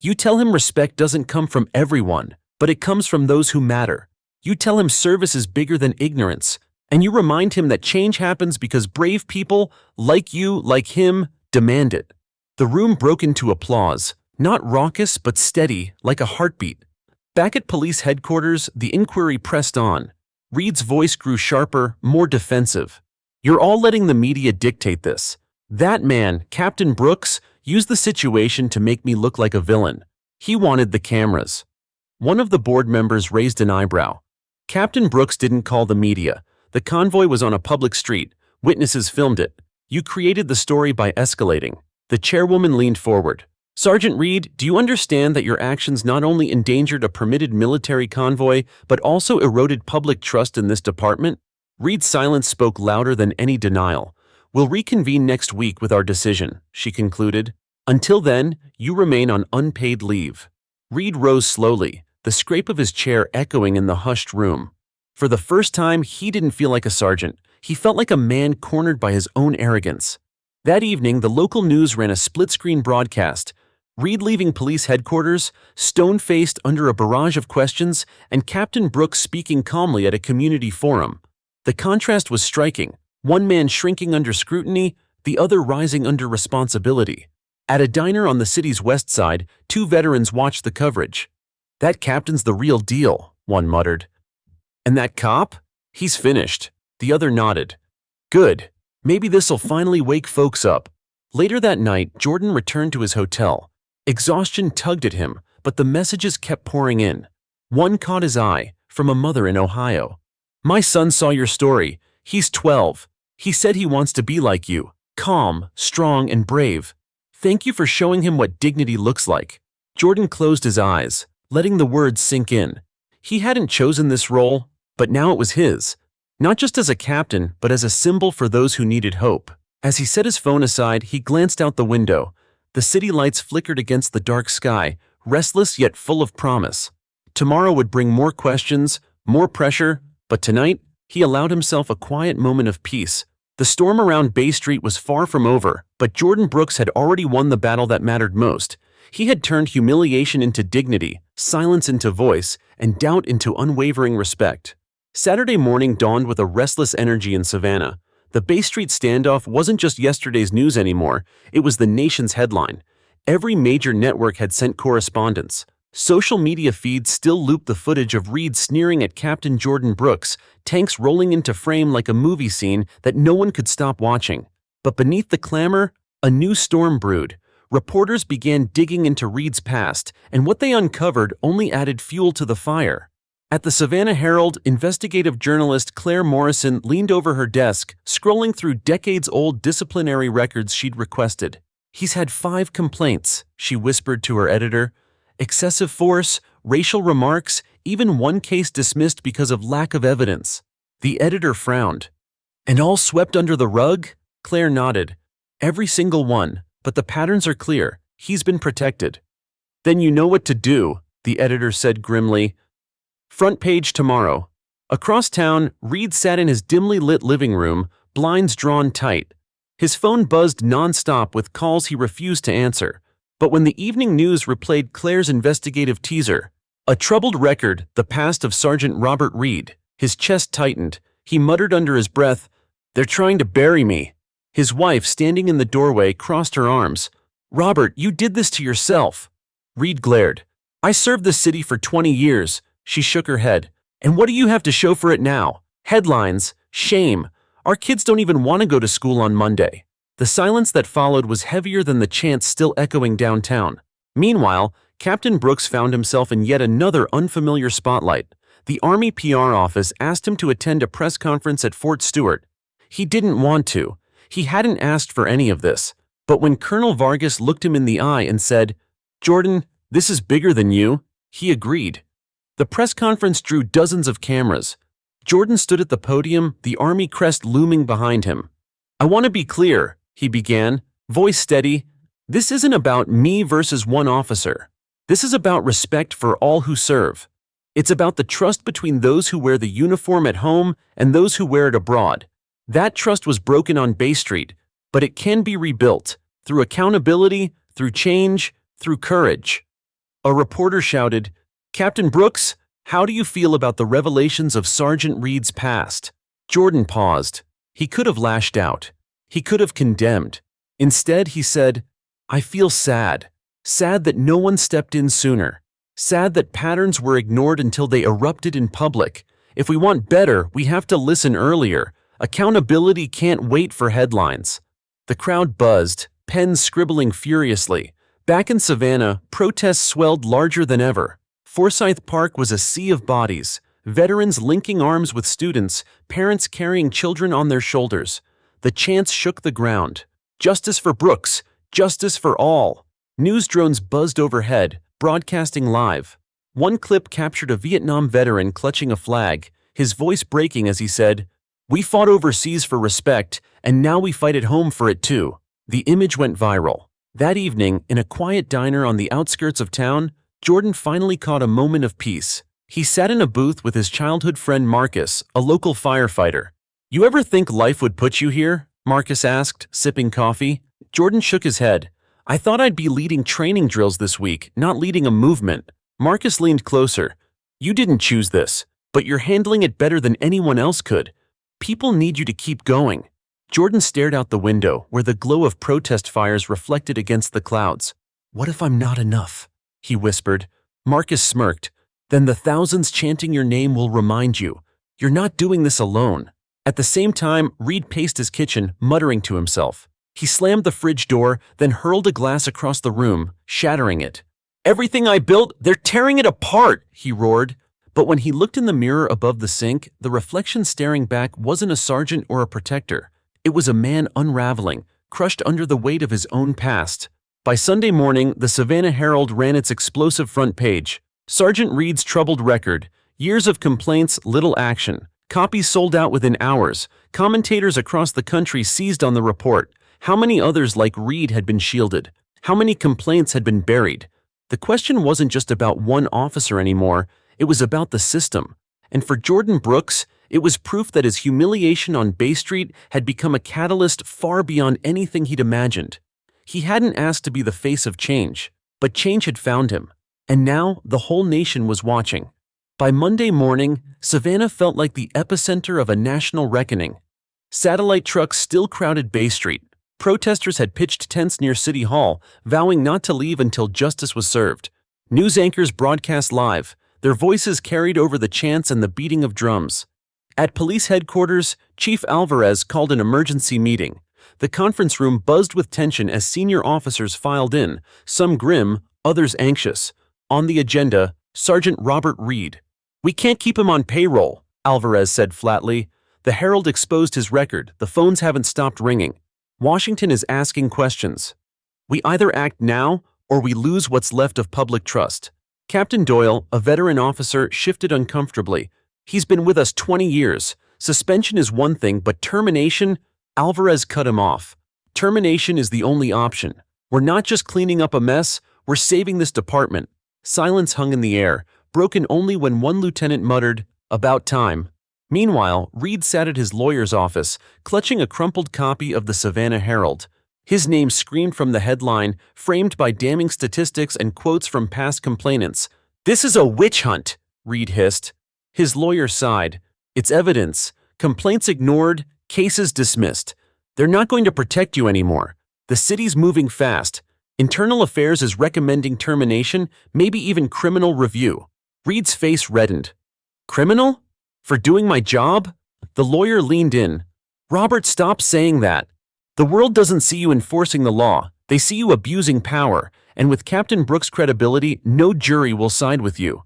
"You tell him respect doesn't come from everyone, but it comes from those who matter. You tell him service is bigger than ignorance, and you remind him that change happens because brave people, like you, like him, demand it." The room broke into applause, not raucous but steady, like a heartbeat. Back at police headquarters, the inquiry pressed on. Reed's voice grew sharper, more defensive. "You're all letting the media dictate this. That man, Captain Brooks, used the situation to make me look like a villain. He wanted the cameras." One of the board members raised an eyebrow. "Captain Brooks didn't call the media. The convoy was on a public street. Witnesses filmed it. You created the story by escalating." The chairwoman leaned forward. "Sergeant Reed, do you understand that your actions not only endangered a permitted military convoy, but also eroded public trust in this department?" Reed's silence spoke louder than any denial. "We'll reconvene next week with our decision," she concluded. "Until then, you remain on unpaid leave." Reed rose slowly, the scrape of his chair echoing in the hushed room. For the first time, he didn't feel like a sergeant. He felt like a man cornered by his own arrogance. That evening, the local news ran a split-screen broadcast. Reed leaving police headquarters, stone-faced under a barrage of questions, and Captain Brooks speaking calmly at a community forum. The contrast was striking, one man shrinking under scrutiny, the other rising under responsibility. At a diner on the city's west side, two veterans watched the coverage. "That captain's the real deal," one muttered. "And that cop? He's finished." The other nodded. "Good. Maybe this'll finally wake folks up." Later that night, Jordan returned to his hotel. Exhaustion tugged at him, but the messages kept pouring in. One caught his eye, from a mother in Ohio. "My son saw your story. He's 12. He said he wants to be like you, calm, strong, and brave. Thank you for showing him what dignity looks like." Jordan closed his eyes, letting the words sink in. He hadn't chosen this role, but now it was his. Not just as a captain, but as a symbol for those who needed hope. As he set his phone aside, he glanced out the window. The city lights flickered against the dark sky, restless yet full of promise. Tomorrow would bring more questions, more pressure, but tonight, he allowed himself a quiet moment of peace. The storm around Bay Street was far from over, but Jordan Brooks had already won the battle that mattered most. He had turned humiliation into dignity, silence into voice, and doubt into unwavering respect. Saturday morning dawned with a restless energy in Savannah. The Bay Street standoff wasn't just yesterday's news anymore, it was the nation's headline. Every major network had sent correspondents. Social media feeds still looped the footage of Reed sneering at Captain Jordan Brooks, tanks rolling into frame like a movie scene that no one could stop watching. But beneath the clamor, a new storm brewed. Reporters began digging into Reed's past, and what they uncovered only added fuel to the fire. At the Savannah Herald, investigative journalist Claire Morrison leaned over her desk, scrolling through decades-old disciplinary records she'd requested. "He's had 5 complaints," she whispered to her editor. "Excessive force, racial remarks, even one case dismissed because of lack of evidence." The editor frowned. "And all swept under the rug?" Claire nodded. "Every single one, but the patterns are clear. He's been protected." "Then you know what to do," the editor said grimly. Front page tomorrow. Across town, Reed sat in his dimly lit living room, blinds drawn tight. His phone buzzed nonstop with calls he refused to answer. But when the evening news replayed Claire's investigative teaser, "A Troubled Record, The Past of Sergeant Robert Reed," his chest tightened. He muttered under his breath, "They're trying to bury me." His wife, standing in the doorway, crossed her arms. "Robert, you did this to yourself." Reed glared. "I served the city for 20 years. She shook her head. "And what do you have to show for it now? Headlines. Shame. Our kids don't even want to go to school on Monday." The silence that followed was heavier than the chants still echoing downtown. Meanwhile, Captain Brooks found himself in yet another unfamiliar spotlight. The Army PR office asked him to attend a press conference at Fort Stewart. He didn't want to. He hadn't asked for any of this. But when Colonel Vargas looked him in the eye and said, "Jordan, this is bigger than you," he agreed. The press conference drew dozens of cameras. Jordan stood at the podium, the Army crest looming behind him. "I want to be clear," he began, voice steady. "This isn't about me versus one officer. This is about respect for all who serve. It's about the trust between those who wear the uniform at home and those who wear it abroad. That trust was broken on Bay Street, but it can be rebuilt through accountability, through change, through courage." A reporter shouted, "Captain Brooks, how do you feel about the revelations of Sergeant Reed's past?" Jordan paused. He could have lashed out. He could have condemned. Instead, he said, "I feel sad. Sad that no one stepped in sooner. Sad that patterns were ignored until they erupted in public. If we want better, we have to listen earlier. Accountability can't wait for headlines. The crowd buzzed, pens scribbling furiously. Back in Savannah, protests swelled larger than ever. Forsyth Park was a sea of bodies, veterans linking arms with students, parents carrying children on their shoulders. The chants shook the ground. Justice for Brooks! Justice for all! News drones buzzed overhead, broadcasting live. One clip captured a Vietnam veteran clutching a flag, his voice breaking as he said, "We fought overseas for respect, and now we fight at home for it too." The image went viral. That evening, in a quiet diner on the outskirts of town, Jordan finally caught a moment of peace. He sat in a booth with his childhood friend Marcus, a local firefighter. "You ever think life would put you here?" Marcus asked, sipping coffee. Jordan shook his head. "I thought I'd be leading training drills this week, not leading a movement." Marcus leaned closer. "You didn't choose this, but you're handling it better than anyone else could. People need you to keep going." Jordan stared out the window, where the glow of protest fires reflected against the clouds. "What if I'm not enough?" he whispered. Marcus smirked. "Then the thousands chanting your name will remind you. You're not doing this alone." At the same time, Reed paced his kitchen, muttering to himself. He slammed the fridge door, then hurled a glass across the room, shattering it. "Everything I built, they're tearing it apart!" he roared. But when he looked in the mirror above the sink, the reflection staring back wasn't a sergeant or a protector. It was a man unraveling, crushed under the weight of his own past. By Sunday morning, the Savannah Herald ran its explosive front page. Sergeant Reed's troubled record. Years of complaints, little action. Copies sold out within hours. Commentators across the country seized on the report. How many others like Reed had been shielded? How many complaints had been buried? The question wasn't just about one officer anymore. It was about the system. And for Jordan Brooks, it was proof that his humiliation on Bay Street had become a catalyst far beyond anything he'd imagined. He hadn't asked to be the face of change, but change had found him. And now the whole nation was watching. By Monday morning, Savannah felt like the epicenter of a national reckoning. Satellite trucks still crowded Bay Street. Protesters had pitched tents near City Hall, vowing not to leave until justice was served. News anchors broadcast live, their voices carried over the chants and the beating of drums. At police headquarters, Chief Alvarez called an emergency meeting. The conference room buzzed with tension as senior officers filed in, some grim, others anxious. On the agenda, Sergeant Robert Reed. "We can't keep him on payroll," Alvarez said flatly. The Herald exposed his record. The phones haven't stopped ringing. Washington is asking questions. We either act now or we lose what's left of public trust. Captain Doyle, a veteran officer, shifted uncomfortably. "He's been with us 20 years. Suspension is one thing, but termination?" Alvarez cut him off. "Termination is the only option. We're not just cleaning up a mess, we're saving this department." Silence hung in the air, broken only when one lieutenant muttered, "About time." Meanwhile, Reed sat at his lawyer's office, clutching a crumpled copy of the Savannah Herald. His name screamed from the headline, framed by damning statistics and quotes from past complainants. "This is a witch hunt," Reed hissed. His lawyer sighed. "It's evidence. Complaints ignored, cases dismissed. They're not going to protect you anymore. The city's moving fast. Internal Affairs is recommending termination, maybe even criminal review." Reed's face reddened. "Criminal? For doing my job?" The lawyer leaned in. "Robert, stop saying that. The world doesn't see you enforcing the law. They see you abusing power, and with Captain Brooks' credibility, no jury will side with you."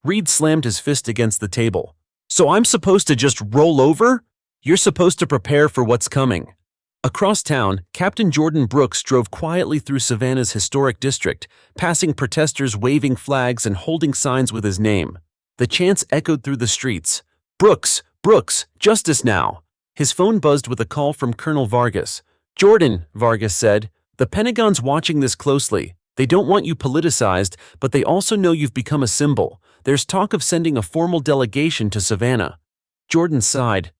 Reed slammed his fist against the table. "So I'm supposed to just roll over? You're supposed to prepare for what's coming." Across town, Captain Jordan Brooks drove quietly through Savannah's historic district, passing protesters waving flags and holding signs with his name. The chants echoed through the streets. "Brooks! Brooks! Justice now!" His phone buzzed with a call from Colonel Vargas. "Jordan," Vargas said, "the Pentagon's watching this closely. They don't want you politicized, but they also know you've become a symbol. There's talk of sending a formal delegation to Savannah." Jordan sighed.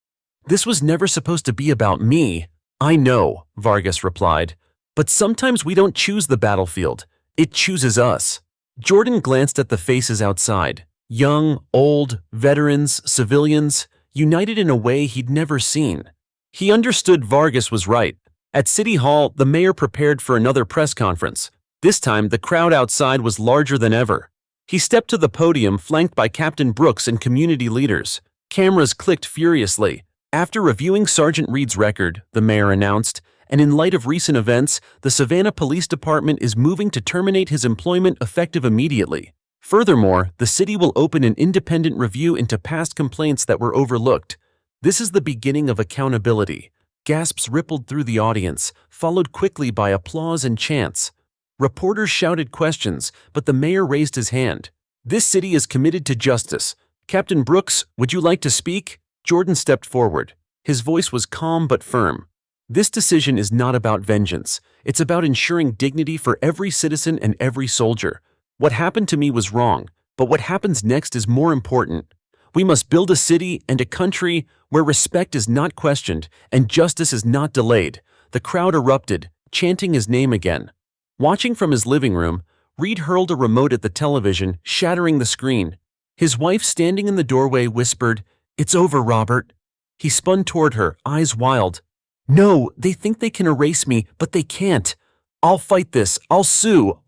"This was never supposed to be about me." "I know," Vargas replied. "But sometimes we don't choose the battlefield. It chooses us." Jordan glanced at the faces outside. Young, old, veterans, civilians, united in a way he'd never seen. He understood Vargas was right. At City Hall, the mayor prepared for another press conference. This time, the crowd outside was larger than ever. He stepped to the podium flanked by Captain Brooks and community leaders. Cameras clicked furiously. After reviewing Sergeant Reed's record, the mayor announced, and in light of recent events, the Savannah Police Department is moving to terminate his employment effective immediately. Furthermore, the city will open an independent review into past complaints that were overlooked. This is the beginning of accountability. Gasps rippled through the audience, followed quickly by applause and chants. Reporters shouted questions, but the mayor raised his hand. This city is committed to justice. Captain Brooks, would you like to speak? Jordan stepped forward. His voice was calm but firm. This decision is not about vengeance. It's about ensuring dignity for every citizen and every soldier. What happened to me was wrong, but what happens next is more important. We must build a city and a country where respect is not questioned and justice is not delayed. The crowd erupted, chanting his name again. Watching from his living room, Reed hurled a remote at the television, shattering the screen. His wife, standing in the doorway, whispered, "It's over, Robert." He spun toward her, eyes wild. "No, they think they can erase me, but they can't. I'll fight this. I'll sue.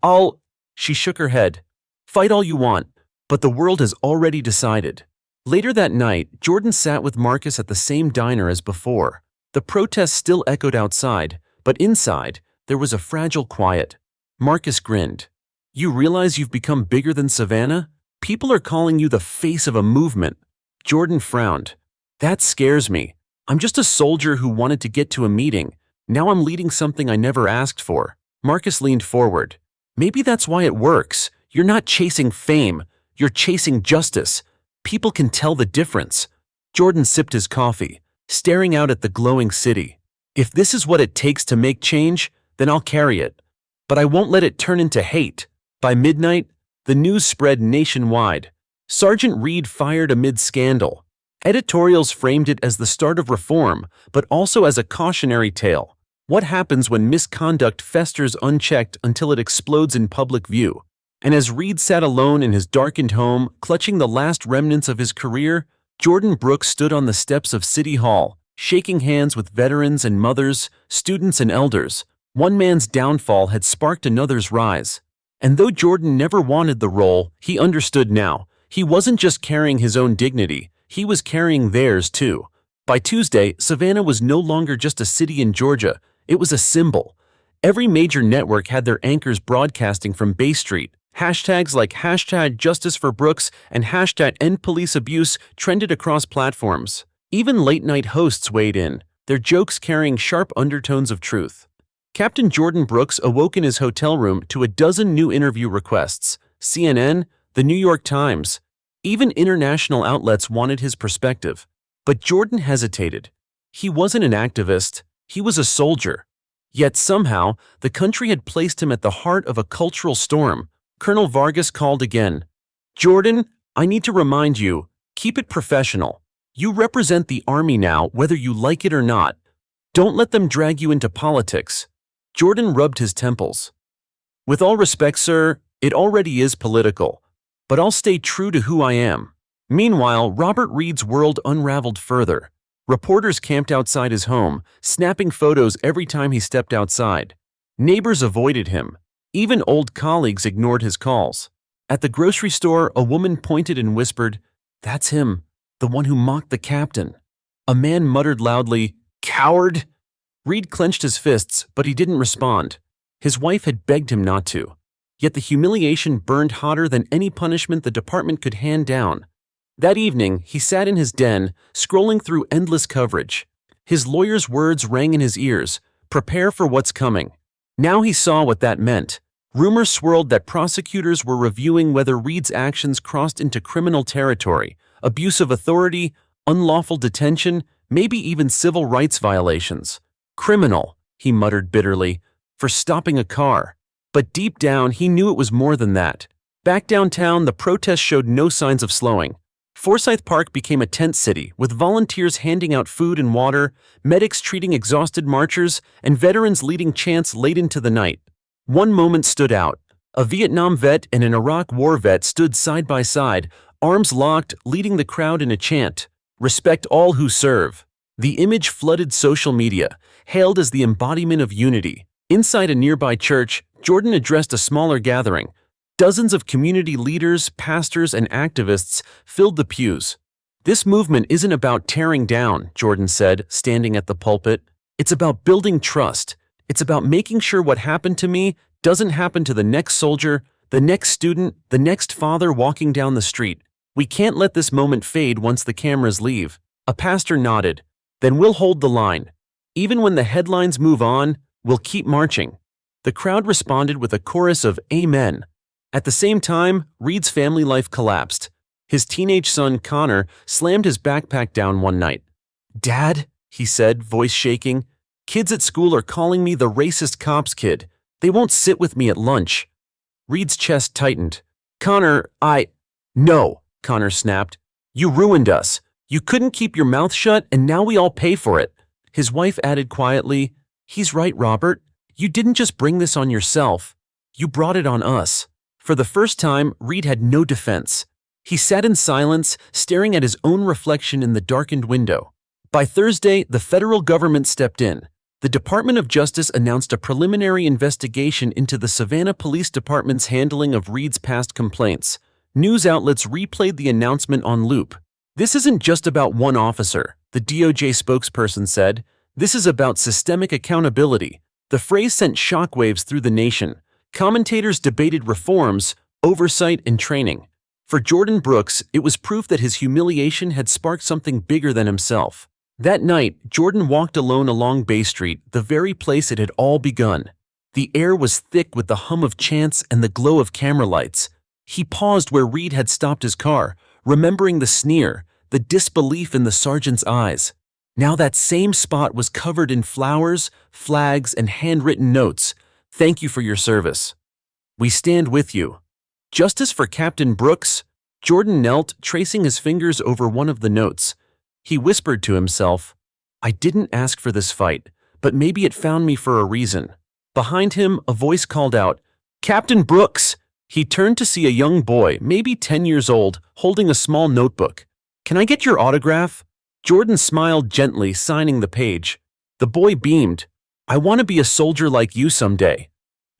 She shook her head. "Fight all you want, but the world has already decided." Later that night, Jordan sat with Marcus at the same diner as before. The protests still echoed outside, but inside, there was a fragile quiet. Marcus grinned. "You realize you've become bigger than Savannah? People are calling you the face of a movement." Jordan frowned. "That scares me. I'm just a soldier who wanted to get to a meeting. Now I'm leading something I never asked for." Marcus leaned forward. "Maybe that's why it works. You're not chasing fame. You're chasing justice. People can tell the difference." Jordan sipped his coffee, staring out at the glowing city. "If this is what it takes to make change, then I'll carry it. But I won't let it turn into hate." By midnight, the news spread nationwide. Sergeant Reed fired amid scandal. Editorials framed it as the start of reform, but also as a cautionary tale. What happens when misconduct festers unchecked until it explodes in public view? And as Reed sat alone in his darkened home, clutching the last remnants of his career, Jordan Brooks stood on the steps of City Hall, shaking hands with veterans and mothers, students and elders. One man's downfall had sparked another's rise. And though Jordan never wanted the role, he understood now. He wasn't just carrying his own dignity, he was carrying theirs too. By Tuesday, Savannah was no longer just a city in Georgia, it was a symbol. Every major network had their anchors broadcasting from Bay Street. Hashtags like #JusticeForBrooks and #EndPoliceAbuse trended across platforms. Even late-night hosts weighed in, their jokes carrying sharp undertones of truth. Captain Jordan Brooks awoke in his hotel room to a dozen new interview requests. CNN, the New York Times, even international outlets wanted his perspective. But Jordan hesitated. He wasn't an activist, he was a soldier. Yet somehow, the country had placed him at the heart of a cultural storm. Colonel Vargas called again. "Jordan, I need to remind you, keep it professional. You represent the Army now, whether you like it or not. Don't let them drag you into politics." Jordan rubbed his temples. "With all respect, sir, it already is political. But I'll stay true to who I am." Meanwhile, Robert Reed's world unraveled further. Reporters camped outside his home, snapping photos every time he stepped outside. Neighbors avoided him. Even old colleagues ignored his calls. At the grocery store, a woman pointed and whispered, "That's him, the one who mocked the captain." A man muttered loudly, "Coward!" Reed clenched his fists, but he didn't respond. His wife had begged him not to. Yet the humiliation burned hotter than any punishment the department could hand down. That evening, he sat in his den, scrolling through endless coverage. His lawyer's words rang in his ears, "Prepare for what's coming." Now he saw what that meant. Rumors swirled that prosecutors were reviewing whether Reed's actions crossed into criminal territory, abuse of authority, unlawful detention, maybe even civil rights violations. "Criminal," he muttered bitterly, "for stopping a car." But deep down, he knew it was more than that. Back downtown, the protests showed no signs of slowing. Forsyth Park became a tent city, with volunteers handing out food and water, medics treating exhausted marchers, and veterans leading chants late into the night. One moment stood out. A Vietnam vet and an Iraq war vet stood side by side, arms locked, leading the crowd in a chant, "Respect all who serve." The image flooded social media, hailed as the embodiment of unity. Inside a nearby church, Jordan addressed a smaller gathering. Dozens of community leaders, pastors, and activists filled the pews. "This movement isn't about tearing down," Jordan said, standing at the pulpit. "It's about building trust. It's about making sure what happened to me doesn't happen to the next soldier, the next student, the next father walking down the street. We can't let this moment fade once the cameras leave." A pastor nodded. "Then we'll hold the line. Even when the headlines move on, we'll keep marching." The crowd responded with a chorus of "Amen." At the same time, Reed's family life collapsed. His teenage son, Connor, slammed his backpack down one night. "Dad," he said, voice shaking, "kids at school are calling me the racist cops kid. They won't sit with me at lunch." Reed's chest tightened. "Connor, No," Connor snapped. "You ruined us. You couldn't keep your mouth shut, and now we all pay for it." His wife added quietly, "He's right, Robert. You didn't just bring this on yourself. You brought it on us." For the first time, Reed had no defense. He sat in silence, staring at his own reflection in the darkened window. By Thursday, the federal government stepped in. The Department of Justice announced a preliminary investigation into the Savannah Police Department's handling of Reed's past complaints. News outlets replayed the announcement on loop. "This isn't just about one officer," the DOJ spokesperson said. "This is about systemic accountability." The phrase sent shockwaves through the nation. Commentators debated reforms, oversight, and training. For Jordan Brooks, it was proof that his humiliation had sparked something bigger than himself. That night, Jordan walked alone along Bay Street, the very place it had all begun. The air was thick with the hum of chants and the glow of camera lights. He paused where Reed had stopped his car, remembering the sneer, the disbelief in the sergeant's eyes. Now that same spot was covered in flowers, flags, and handwritten notes. "Thank you for your service. We stand with you." "Justice for Captain Brooks?" Jordan knelt, tracing his fingers over one of the notes. He whispered to himself, "I didn't ask for this fight, but maybe it found me for a reason." Behind him, a voice called out, "Captain Brooks!" He turned to see a young boy, maybe 10 years old, holding a small notebook. "Can I get your autograph?" Jordan smiled gently, signing the page. The boy beamed. "I want to be a soldier like you someday."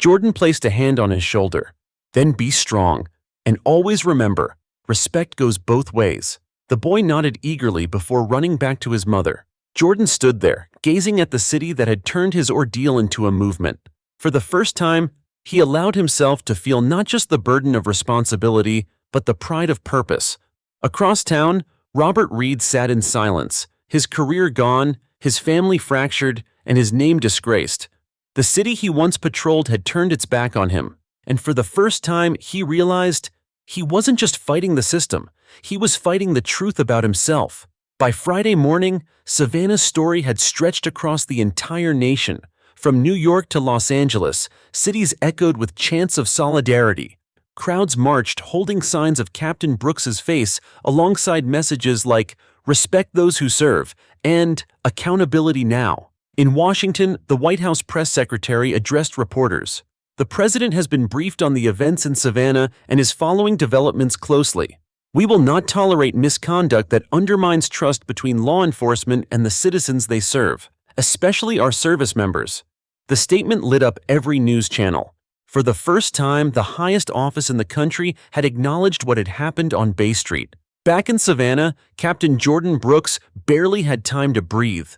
Jordan placed a hand on his shoulder. "Then be strong. And always remember, respect goes both ways." The boy nodded eagerly before running back to his mother. Jordan stood there, gazing at the city that had turned his ordeal into a movement. For the first time, he allowed himself to feel not just the burden of responsibility, but the pride of purpose. Across town, Robert Reed sat in silence, his career gone, his family fractured, and his name disgraced. The city he once patrolled had turned its back on him, and for the first time he realized he wasn't just fighting the system, he was fighting the truth about himself. By Friday morning, Savannah's story had stretched across the entire nation. From New York to Los Angeles, cities echoed with chants of solidarity. Crowds marched holding signs of Captain Brooks's face alongside messages like, "Respect those who serve," and "Accountability now." In Washington, the White House press secretary addressed reporters. "The president has been briefed on the events in Savannah and is following developments closely. We will not tolerate misconduct that undermines trust between law enforcement and the citizens they serve, especially our service members." The statement lit up every news channel. For the first time, the highest office in the country had acknowledged what had happened on Bay Street. Back in Savannah, Captain Jordan Brooks barely had time to breathe.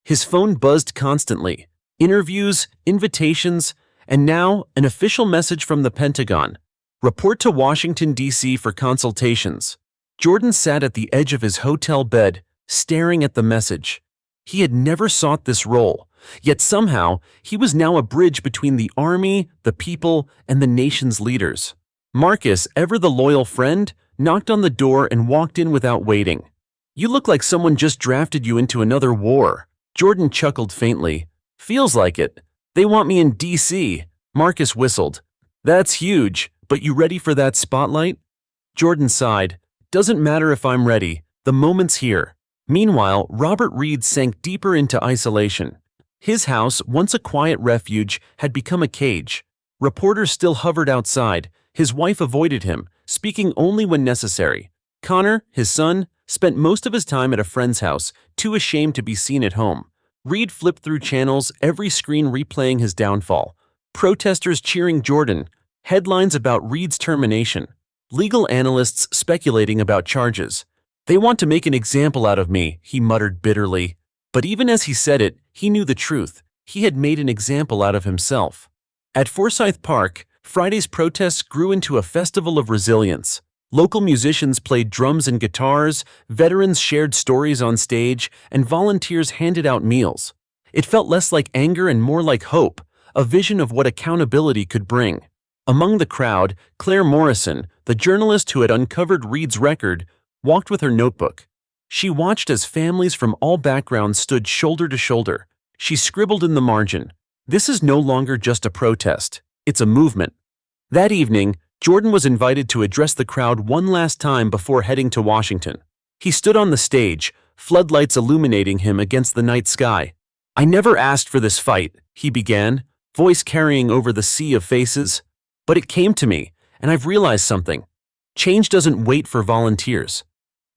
His phone buzzed constantly. Interviews, invitations, and now an official message from the Pentagon. "Report to Washington, D.C. for consultations." Jordan sat at the edge of his hotel bed, staring at the message. He had never sought this role, yet somehow he was now a bridge between the army, the people, and the nation's leaders. Marcus, ever the loyal friend, knocked on the door and walked in without waiting. "You look like someone just drafted you into another war." Jordan chuckled faintly. "Feels like it. They want me in D.C. Marcus whistled. "That's huge, but you ready for that spotlight?" Jordan sighed. "Doesn't matter if I'm ready. The moment's here." Meanwhile, Robert Reed sank deeper into isolation. His house, once a quiet refuge, had become a cage. Reporters still hovered outside. His wife avoided him, speaking only when necessary. Connor, his son, spent most of his time at a friend's house, too ashamed to be seen at home. Reed flipped through channels, every screen replaying his downfall. Protesters cheering Jordan, Headlines about Reed's termination. Legal analysts speculating about charges. They want to make an example out of me, he muttered bitterly. But even as he said it, he knew the truth. He had made an example out of himself. At Forsyth Park, Friday's protests grew into a festival of resilience. Local musicians played drums and guitars, veterans shared stories on stage, and volunteers handed out meals. It felt less like anger and more like hope, a vision of what accountability could bring. Among the crowd, Claire Morrison, the journalist who had uncovered Reed's record, walked with her notebook. She watched as families from all backgrounds stood shoulder to shoulder. She scribbled in the margin, "This is no longer just a protest. It's a movement." That evening, Jordan was invited to address the crowd one last time before heading to Washington. He stood on the stage, floodlights illuminating him against the night sky. "I never asked for this fight," he began, voice carrying over the sea of faces. "But it came to me, and I've realized something. Change doesn't wait for volunteers.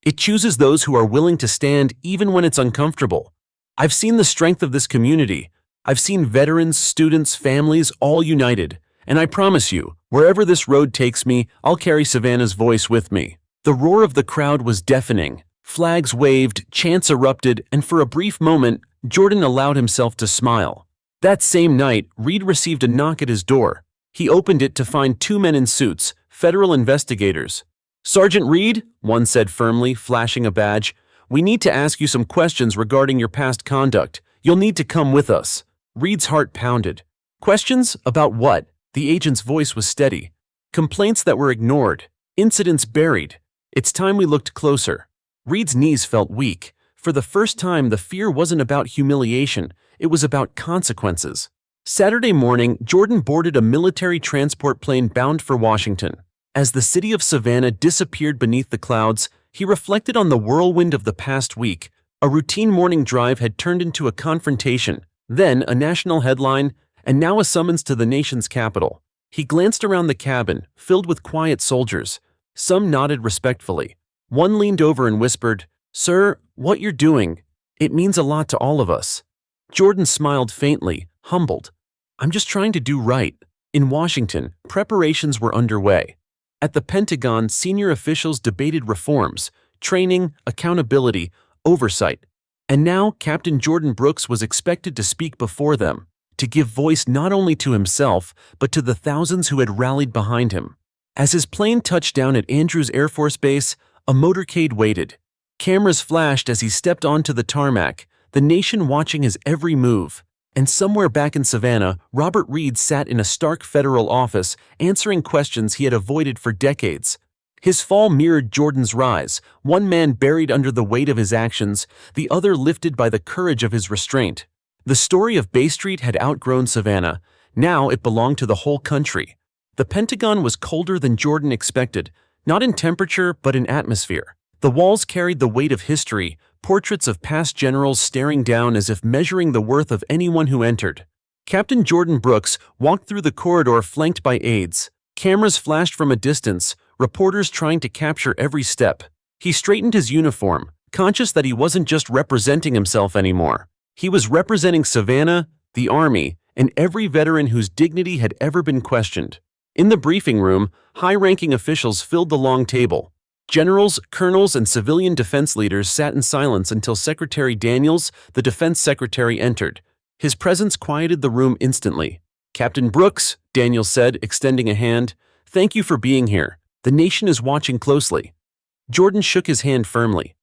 It chooses those who are willing to stand even when it's uncomfortable. I've seen the strength of this community. I've seen veterans, students, families, all united. And I promise you, wherever this road takes me, I'll carry Savannah's voice with me." The roar of the crowd was deafening. Flags waved, chants erupted, and for a brief moment, Jordan allowed himself to smile. That same night, Reed received a knock at his door. He opened it to find two men in suits, federal investigators. "Sergeant Reed," one said firmly, flashing a badge, "we need to ask you some questions regarding your past conduct. You'll need to come with us." Reed's heart pounded. "Questions? About what?" The agent's voice was steady. "Complaints that were ignored. Incidents buried. It's time we looked closer." Reed's knees felt weak. For the first time, the fear wasn't about humiliation. It was about consequences. Saturday morning, Jordan boarded a military transport plane bound for Washington. As the city of Savannah disappeared beneath the clouds, he reflected on the whirlwind of the past week. A routine morning drive had turned into a confrontation, then a national headline, and now a summons to the nation's capital. He glanced around the cabin, filled with quiet soldiers. Some nodded respectfully. One leaned over and whispered, "Sir, what you're doing, it means a lot to all of us." Jordan smiled faintly, humbled. "I'm just trying to do right." In Washington, preparations were underway. At the Pentagon, senior officials debated reforms, training, accountability, oversight. And now Captain Jordan Brooks was expected to speak before them, to give voice not only to himself, but to the thousands who had rallied behind him. As his plane touched down at Andrews Air Force Base, a motorcade waited. Cameras flashed as he stepped onto the tarmac, the nation watching his every move. And somewhere back in Savannah, Robert Reed sat in a stark federal office, answering questions he had avoided for decades. His fall mirrored Jordan's rise, one man buried under the weight of his actions, the other lifted by the courage of his restraint. The story of Bay Street had outgrown Savannah. Now it belonged to the whole country. The Pentagon was colder than Jordan expected, not in temperature but in atmosphere. The walls carried the weight of history, portraits of past generals staring down as if measuring the worth of anyone who entered. Captain Jordan Brooks walked through the corridor flanked by aides. Cameras flashed from a distance, reporters trying to capture every step. He straightened his uniform, conscious that he wasn't just representing himself anymore. He was representing Savannah, the Army, and every veteran whose dignity had ever been questioned. In the briefing room, high-ranking officials filled the long table. Generals, colonels, and civilian defense leaders sat in silence until Secretary Daniels, the defense secretary, entered. His presence quieted the room instantly. "Captain Brooks," Daniels said, extending a hand, "thank you for being here. The nation is watching closely." Jordan shook his hand firmly.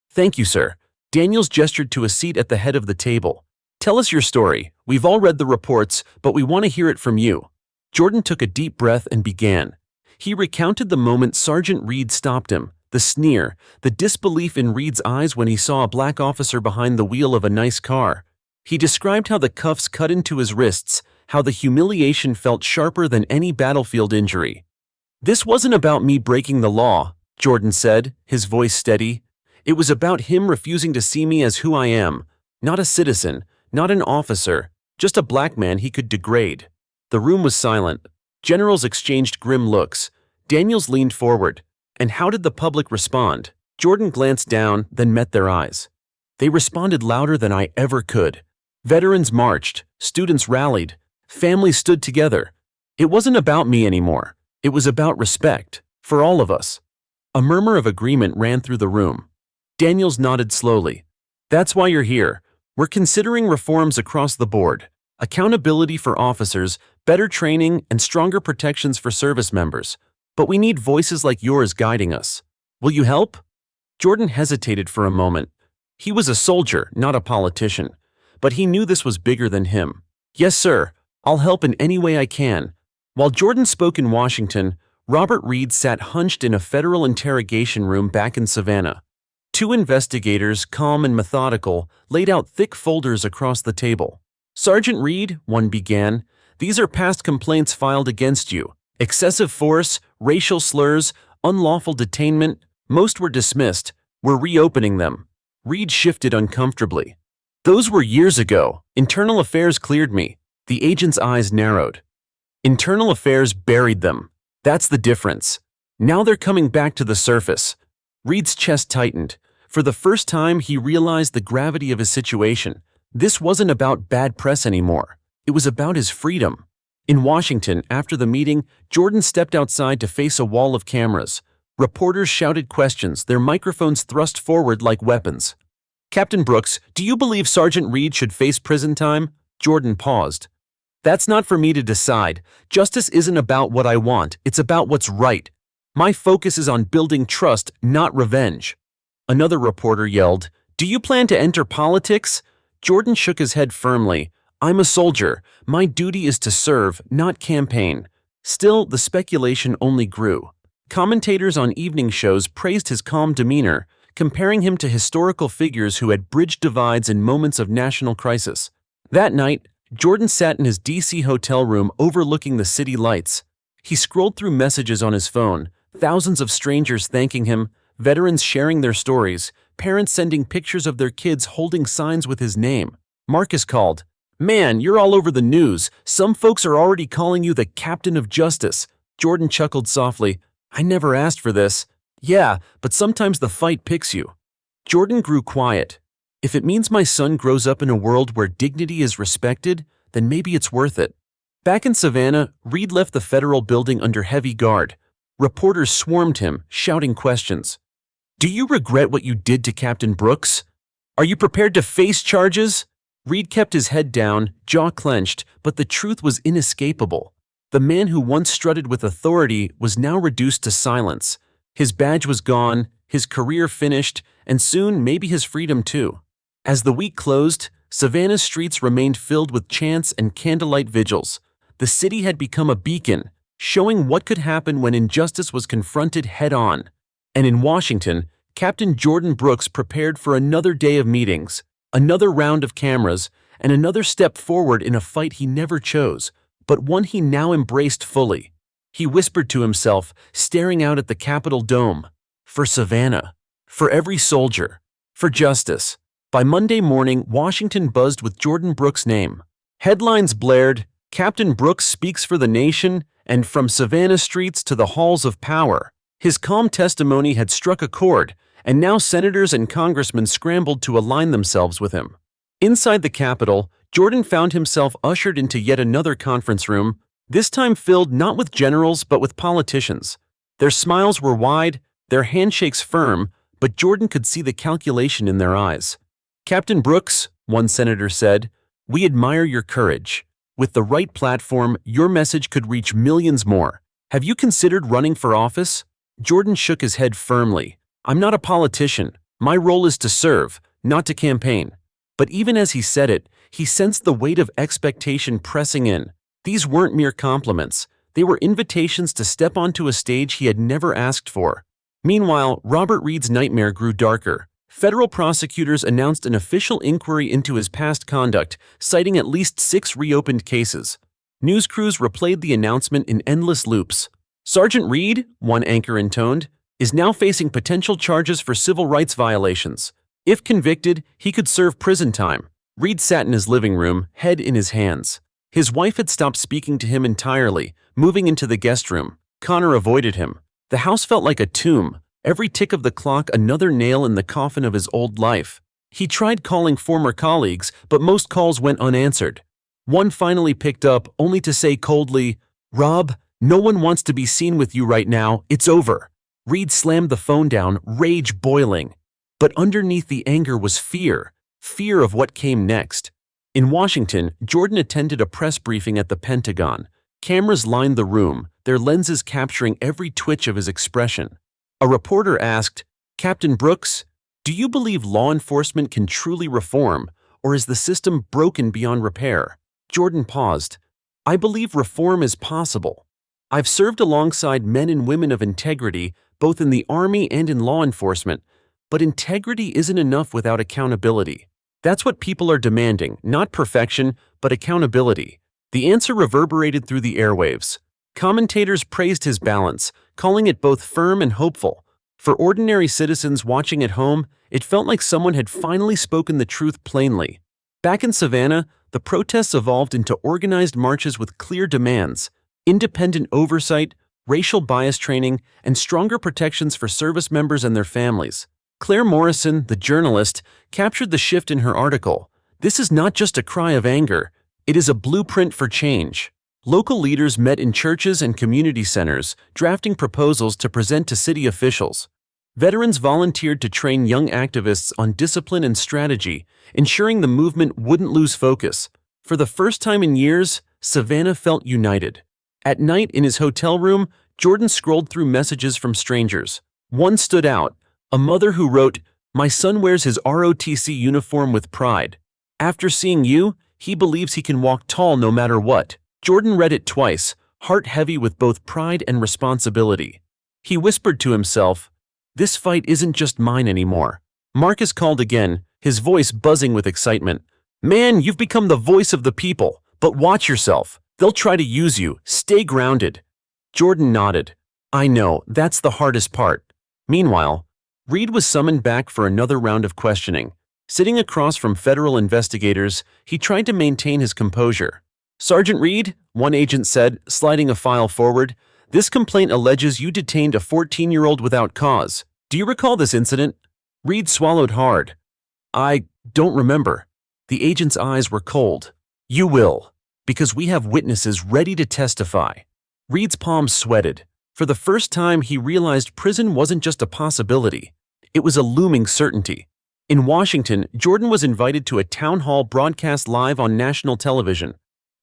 "Thank you, sir." Daniels gestured to a seat at the head of the table. "Tell us your story. We've all read the reports, but we want to hear it from you." Jordan took a deep breath and began. He recounted the moment Sergeant Reed stopped him, the sneer, the disbelief in Reed's eyes when he saw a black officer behind the wheel of a nice car. He described how the cuffs cut into his wrists, how the humiliation felt sharper than any battlefield injury. "This wasn't about me breaking the law," Jordan said, his voice steady. "It was about him refusing to see me as who I am, not a citizen, not an officer, just a black man he could degrade." The room was silent. Generals exchanged grim looks. Daniels leaned forward. "And how did the public respond?" Jordan glanced down, then met their eyes. "They responded louder than I ever could. Veterans marched, students rallied, families stood together. It wasn't about me anymore. It was about respect, for all of us. A murmur of agreement ran through the room. Daniels nodded slowly. That's why you're here. We're considering reforms across the board. Accountability for officers, better training, and stronger protections for service members. But we need voices like yours guiding us. Will you help? Jordan hesitated for a moment. He was a soldier, not a politician. But he knew this was bigger than him. Yes, sir. I'll help in any way I can. While Jordan spoke in Washington, Robert Reed sat hunched in a federal interrogation room back in Savannah. Two investigators, calm and methodical, laid out thick folders across the table. Sergeant Reed, one began, these are past complaints filed against you. Excessive force, racial slurs, unlawful detainment, most were dismissed. We're reopening them. Reed shifted uncomfortably. Those were years ago. Internal Affairs cleared me. The agent's eyes narrowed. Internal Affairs buried them. That's the difference. Now they're coming back to the surface. Reed's chest tightened. For the first time, he realized the gravity of his situation. This wasn't about bad press anymore. It was about his freedom. In Washington, after the meeting, Jordan stepped outside to face a wall of cameras. Reporters shouted questions, their microphones thrust forward like weapons. Captain Brooks, do you believe Sergeant Reed should face prison time? Jordan paused. That's not for me to decide. Justice isn't about what I want, it's about what's right. My focus is on building trust, not revenge. Another reporter yelled, Do you plan to enter politics? Jordan shook his head firmly. I'm a soldier. My duty is to serve, not campaign. Still, the speculation only grew. Commentators on evening shows praised his calm demeanor, comparing him to historical figures who had bridged divides in moments of national crisis. That night, Jordan sat in his D.C. hotel room overlooking the city lights. He scrolled through messages on his phone, thousands of strangers thanking him, veterans sharing their stories, parents sending pictures of their kids holding signs with his name. Marcus called. Man, you're all over the news. Some folks are already calling you the Captain of Justice. Jordan chuckled softly. I never asked for this. Yeah, but sometimes the fight picks you. Jordan grew quiet. If it means my son grows up in a world where dignity is respected, then maybe it's worth it. Back in Savannah, Reed left the federal building under heavy guard. Reporters swarmed him, shouting questions. Do you regret what you did to Captain Brooks? Are you prepared to face charges? Reed kept his head down, jaw clenched, but the truth was inescapable. The man who once strutted with authority was now reduced to silence. His badge was gone, his career finished, and soon maybe his freedom too. As the week closed, Savannah's streets remained filled with chants and candlelight vigils. The city had become a beacon, showing what could happen when injustice was confronted head-on. And in Washington, Captain Jordan Brooks prepared for another day of meetings, another round of cameras, and another step forward in a fight he never chose, but one he now embraced fully. He whispered to himself, staring out at the Capitol dome, for Savannah, for every soldier, for justice. By Monday morning, Washington buzzed with Jordan Brooks' name. Headlines blared, Captain Brooks speaks for the nation, and from Savannah streets to the halls of power. His calm testimony had struck a chord, and now senators and congressmen scrambled to align themselves with him. Inside the Capitol, Jordan found himself ushered into yet another conference room, this time filled not with generals but with politicians. Their smiles were wide, their handshakes firm, but Jordan could see the calculation in their eyes. Captain Brooks, one senator said, we admire your courage. With the right platform, your message could reach millions more. Have you considered running for office? Jordan shook his head firmly. I'm not a politician. My role is to serve, not to campaign. But even as he said it, he sensed the weight of expectation pressing in. These weren't mere compliments. They were invitations to step onto a stage he had never asked for. Meanwhile, Robert Reed's nightmare grew darker. Federal prosecutors announced an official inquiry into his past conduct, citing at least 6 reopened cases. News crews replayed the announcement in endless loops. Sergeant Reed, one anchor intoned, is now facing potential charges for civil rights violations. If convicted, he could serve prison time. Reed sat in his living room, head in his hands. His wife had stopped speaking to him entirely, moving into the guest room. Connor avoided him. The house felt like a tomb. Every tick of the clock another nail in the coffin of his old life. He tried calling former colleagues, but most calls went unanswered. One finally picked up, only to say coldly, "Rob, no one wants to be seen with you right now. It's over." Reed slammed the phone down, rage boiling. But underneath the anger was fear. Fear of what came next. In Washington, Jordan attended a press briefing at the Pentagon. Cameras lined the room, their lenses capturing every twitch of his expression. A reporter asked, "Captain Brooks, do you believe law enforcement can truly reform, or is the system broken beyond repair?" Jordan paused. "I believe reform is possible. I've served alongside men and women of integrity, both in the Army and in law enforcement, but integrity isn't enough without accountability. That's what people are demanding, not perfection, but accountability." The answer reverberated through the airwaves. Commentators praised his balance, calling it both firm and hopeful. For ordinary citizens watching at home, it felt like someone had finally spoken the truth plainly. Back in Savannah, the protests evolved into organized marches with clear demands: independent oversight, racial bias training, and stronger protections for service members and their families. Claire Morrison, the journalist, captured the shift in her article. "This is not just a cry of anger. It is a blueprint for change." Local leaders met in churches and community centers, drafting proposals to present to city officials. Veterans volunteered to train young activists on discipline and strategy, ensuring the movement wouldn't lose focus. For the first time in years, Savannah felt united. At night in his hotel room, Jordan scrolled through messages from strangers. One stood out, a mother who wrote, "My son wears his ROTC uniform with pride. After seeing you, he believes he can walk tall no matter what." Jordan read it twice, heart heavy with both pride and responsibility. He whispered to himself, "This fight isn't just mine anymore." Marcus called again, his voice buzzing with excitement. "Man, you've become the voice of the people, but watch yourself. They'll try to use you. Stay grounded." Jordan nodded. "I know, that's the hardest part." Meanwhile, Reed was summoned back for another round of questioning. Sitting across from federal investigators, he tried to maintain his composure. "Sergeant Reed," one agent said, sliding a file forward, "this complaint alleges you detained a 14-year-old without cause. Do you recall this incident?" Reed swallowed hard. "I don't remember." The agent's eyes were cold. "You will, because we have witnesses ready to testify." Reed's palms sweated. For the first time, he realized prison wasn't just a possibility. It was a looming certainty. In Washington, Jordan was invited to a town hall broadcast live on national television.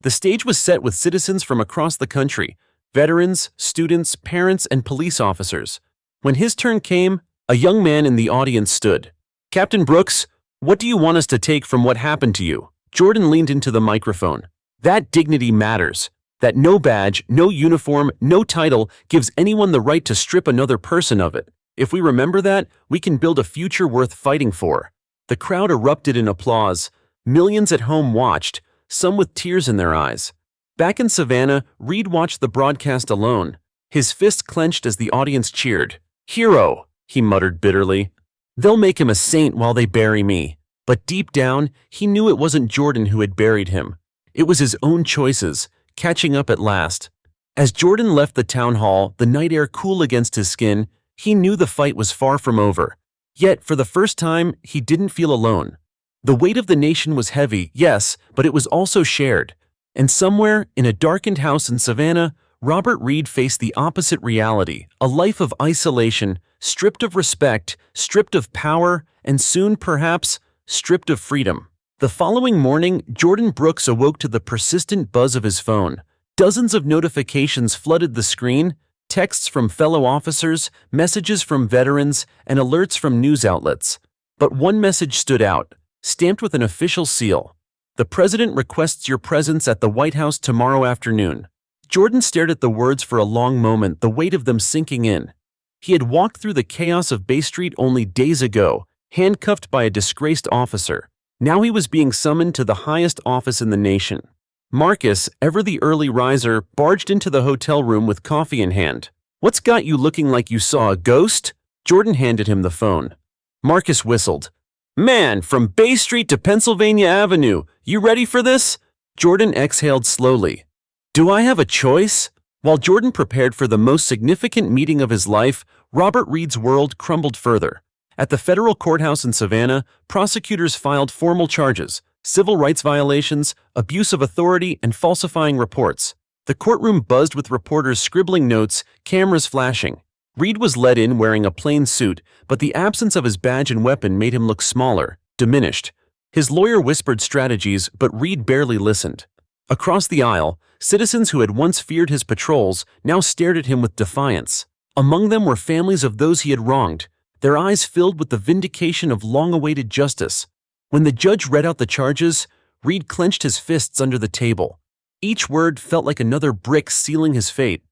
The stage was set with citizens from across the country, veterans, students, parents, and police officers. When his turn came, a young man in the audience stood. "Captain Brooks, what do you want us to take from what happened to you?" Jordan leaned into the microphone. "That dignity matters. That no badge, no uniform, no title gives anyone the right to strip another person of it. If we remember that, we can build a future worth fighting for." The crowd erupted in applause. Millions at home watched, some with tears in their eyes. Back in Savannah, Reed watched the broadcast alone. His fists clenched as the audience cheered. "Hero," he muttered bitterly. "They'll make him a saint while they bury me." But deep down, he knew it wasn't Jordan who had buried him. It was his own choices, catching up at last. As Jordan left the town hall, the night air cool against his skin, he knew the fight was far from over. Yet, for the first time, he didn't feel alone. The weight of the nation was heavy, yes, but it was also shared. And somewhere, in a darkened house in Savannah, Robert Reed faced the opposite reality, a life of isolation, stripped of respect, stripped of power, and soon, perhaps, stripped of freedom. The following morning, Jordan Brooks awoke to the persistent buzz of his phone. Dozens of notifications flooded the screen, texts from fellow officers, messages from veterans, and alerts from news outlets. But one message stood out, stamped with an official seal. "The President requests your presence at the White House tomorrow afternoon." Jordan stared at the words for a long moment, the weight of them sinking in. He had walked through the chaos of Bay Street only days ago, handcuffed by a disgraced officer. Now he was being summoned to the highest office in the nation. Marcus, ever the early riser, barged into the hotel room with coffee in hand. "What's got you looking like you saw a ghost?" Jordan handed him the phone. Marcus whistled. "Man, from Bay Street to Pennsylvania Avenue, you ready for this?" Jordan exhaled slowly. "Do I have a choice?" While Jordan prepared for the most significant meeting of his life, Robert Reed's world crumbled further. At the federal courthouse in Savannah, prosecutors filed formal charges: civil rights violations, abuse of authority, and falsifying reports. The courtroom buzzed with reporters scribbling notes, cameras flashing. Reed was led in wearing a plain suit, but the absence of his badge and weapon made him look smaller, diminished. His lawyer whispered strategies, but Reed barely listened. Across the aisle, citizens who had once feared his patrols now stared at him with defiance. Among them were families of those he had wronged, their eyes filled with the vindication of long-awaited justice. When the judge read out the charges, Reed clenched his fists under the table. Each word felt like another brick sealing his fate.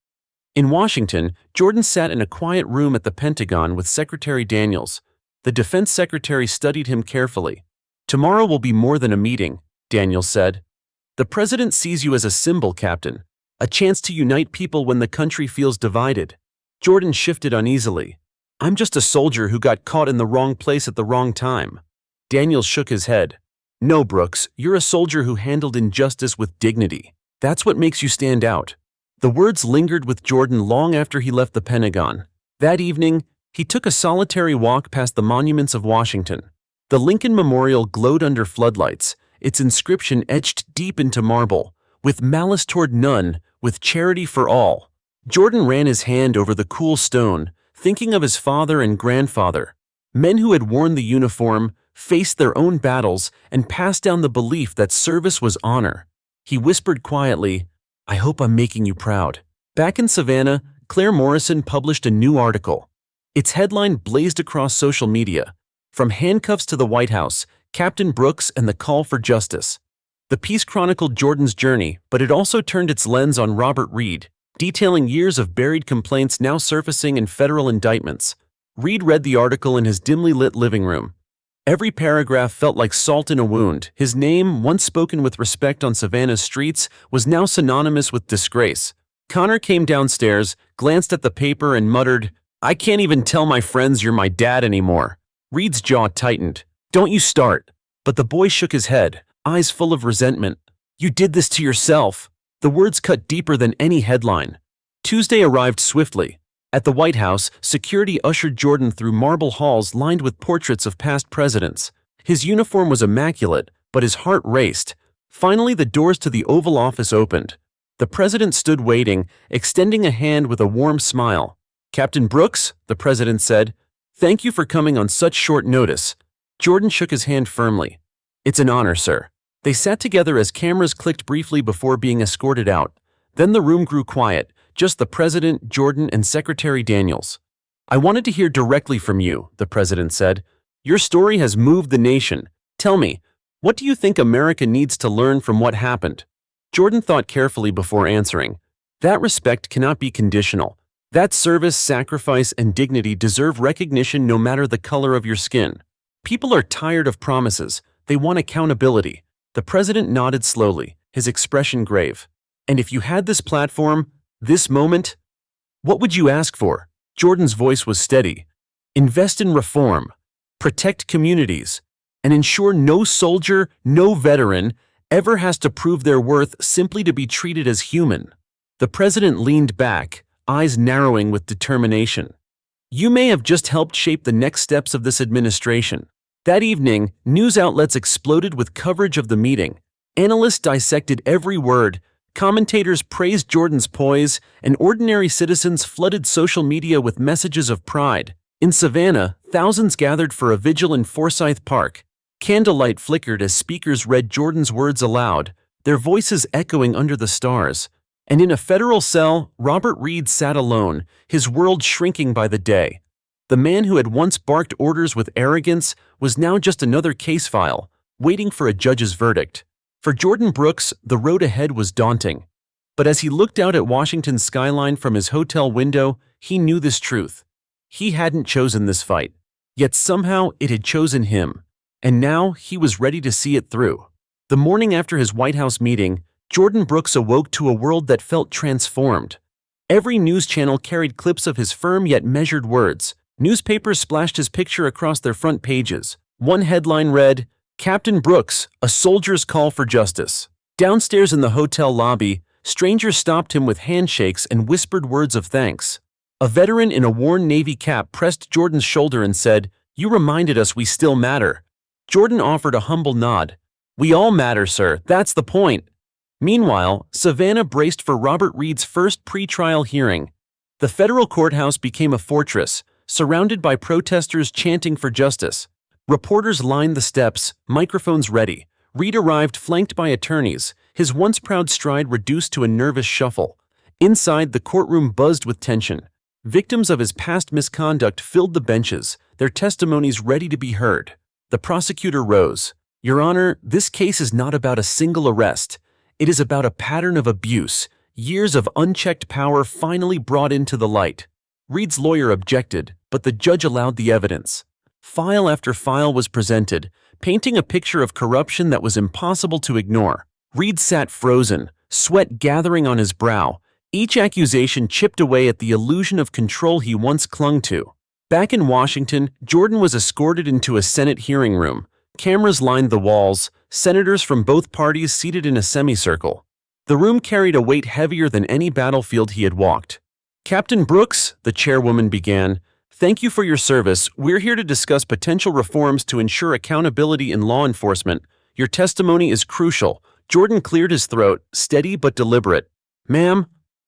In Washington, Jordan sat in a quiet room at the Pentagon with Secretary Daniels. The defense secretary studied him carefully. "Tomorrow will be more than a meeting," Daniels said. "The president sees you as a symbol, Captain, a chance to unite people when the country feels divided." Jordan shifted uneasily. "I'm just a soldier who got caught in the wrong place at the wrong time." Daniels shook his head. "No, Brooks, you're a soldier who handled injustice with dignity. That's what makes you stand out." The words lingered with Jordan long after he left the Pentagon. That evening, he took a solitary walk past the monuments of Washington. The Lincoln Memorial glowed under floodlights, its inscription etched deep into marble, "With malice toward none, with charity for all." Jordan ran his hand over the cool stone, thinking of his father and grandfather, men who had worn the uniform, faced their own battles, and passed down the belief that service was honor. He whispered quietly, "I hope I'm making you proud." Back in Savannah, Claire Morrison published a new article. Its headline blazed across social media, "From handcuffs to the White House, Captain Brooks and the call for justice." The piece chronicled Jordan's journey, but it also turned its lens on Robert Reed, detailing years of buried complaints now surfacing in federal indictments. Reed read the article in his dimly lit living room. Every paragraph felt like salt in a wound. His name, once spoken with respect on Savannah's streets, was now synonymous with disgrace. Connor came downstairs, glanced at the paper, and muttered, "I can't even tell my friends you're my dad anymore." Reed's jaw tightened. "Don't you start." But the boy shook his head, eyes full of resentment. "You did this to yourself." The words cut deeper than any headline. Tuesday arrived swiftly. At the White House, security ushered Jordan through marble halls lined with portraits of past presidents. His uniform was immaculate, but his heart raced. Finally, the doors to the Oval Office opened. The president stood waiting, extending a hand with a warm smile. "Captain Brooks," the president said, "thank you for coming on such short notice." Jordan shook his hand firmly. "It's an honor, sir." They sat together as cameras clicked briefly before being escorted out. Then the room grew quiet, just the president, Jordan, and Secretary Daniels. "I wanted to hear directly from you," the president said. "Your story has moved the nation. Tell me, what do you think America needs to learn from what happened?" Jordan thought carefully before answering. "That respect cannot be conditional. That service, sacrifice, and dignity deserve recognition no matter the color of your skin. People are tired of promises. They want accountability." The president nodded slowly, his expression grave. "And if you had this platform, this moment, what would you ask for?" Jordan's voice was steady. "Invest in reform, protect communities, and ensure no soldier, no veteran, ever has to prove their worth simply to be treated as human." The president leaned back, eyes narrowing with determination. "You may have just helped shape the next steps of this administration." That evening, news outlets exploded with coverage of the meeting. Analysts dissected every word, commentators praised Jordan's poise, and ordinary citizens flooded social media with messages of pride. In Savannah, thousands gathered for a vigil in Forsyth Park. Candlelight flickered as speakers read Jordan's words aloud, their voices echoing under the stars. And in a federal cell, Robert Reed sat alone, his world shrinking by the day. The man who had once barked orders with arrogance was now just another case file, waiting for a judge's verdict. For Jordan Brooks, the road ahead was daunting. But as he looked out at Washington's skyline from his hotel window, he knew this truth. He hadn't chosen this fight, yet somehow it had chosen him. And now he was ready to see it through. The morning after his White House meeting, Jordan Brooks awoke to a world that felt transformed. Every news channel carried clips of his firm yet measured words. Newspapers splashed his picture across their front pages. One headline read, "Captain Brooks, a soldier's call for justice." Downstairs in the hotel lobby, strangers stopped him with handshakes and whispered words of thanks. A veteran in a worn Navy cap pressed Jordan's shoulder and said, "You reminded us we still matter." Jordan offered a humble nod. "We all matter, sir, that's the point." Meanwhile, Savannah braced for Robert Reed's first pre-trial hearing. The federal courthouse became a fortress, surrounded by protesters chanting for justice. Reporters lined the steps, microphones ready. Reed arrived flanked by attorneys, his once proud stride reduced to a nervous shuffle. Inside, the courtroom buzzed with tension. Victims of his past misconduct filled the benches, their testimonies ready to be heard. The prosecutor rose. "Your Honor, this case is not about a single arrest. It is about a pattern of abuse, years of unchecked power finally brought into the light." Reed's lawyer objected, but the judge allowed the evidence. File after file was presented, painting a picture of corruption that was impossible to ignore. Reed sat frozen, sweat gathering on his brow. Each accusation chipped away at the illusion of control he once clung to. Back in Washington, Jordan was escorted into a Senate hearing room. Cameras lined the walls, senators from both parties seated in a semicircle. The room carried a weight heavier than any battlefield he had walked. "Captain Brooks," the chairwoman began, "thank you for your service. We're here to discuss potential reforms to ensure accountability in law enforcement. Your testimony is crucial." Jordan cleared his throat, steady but deliberate. "Ma'am,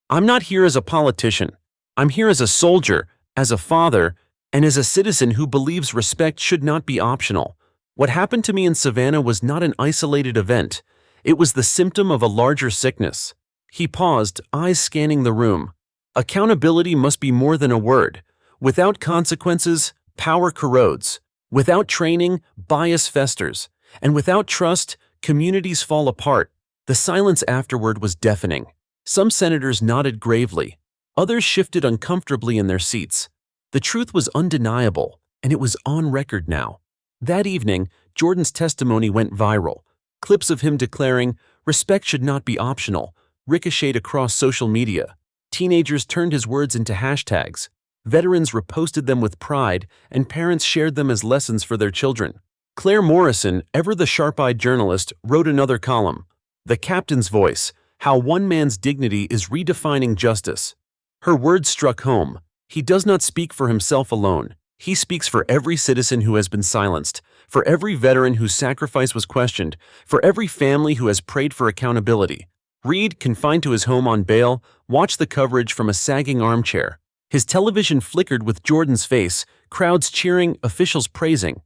I'm not here as a politician. I'm here as a soldier, as a father, and as a citizen who believes respect should not be optional. What happened to me in Savannah was not an isolated event. It was the symptom of a larger sickness." He paused, eyes scanning the room. Accountability must be more than a word. Without consequences, power corrodes. Without training, bias festers. And without trust, communities fall apart. The silence afterward was deafening. Some senators nodded gravely. Others shifted uncomfortably in their seats. The truth was undeniable, and it was on record now. That evening, Jordan's testimony went viral. Clips of him declaring, "Respect should not be optional," ricocheted across social media. Teenagers turned his words into hashtags. Veterans reposted them with pride, and parents shared them as lessons for their children. Claire Morrison, ever the sharp-eyed journalist, wrote another column. "The Captain's Voice: How One Man's Dignity is Redefining Justice." Her words struck home. He does not speak for himself alone. He speaks for every citizen who has been silenced, for every veteran whose sacrifice was questioned, for every family who has prayed for accountability. Reed, confined to his home on bail, watched the coverage from a sagging armchair. His television flickered with Jordan's face, crowds cheering, officials praising.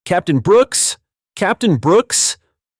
"Captain Brooks! Captain Brooks!"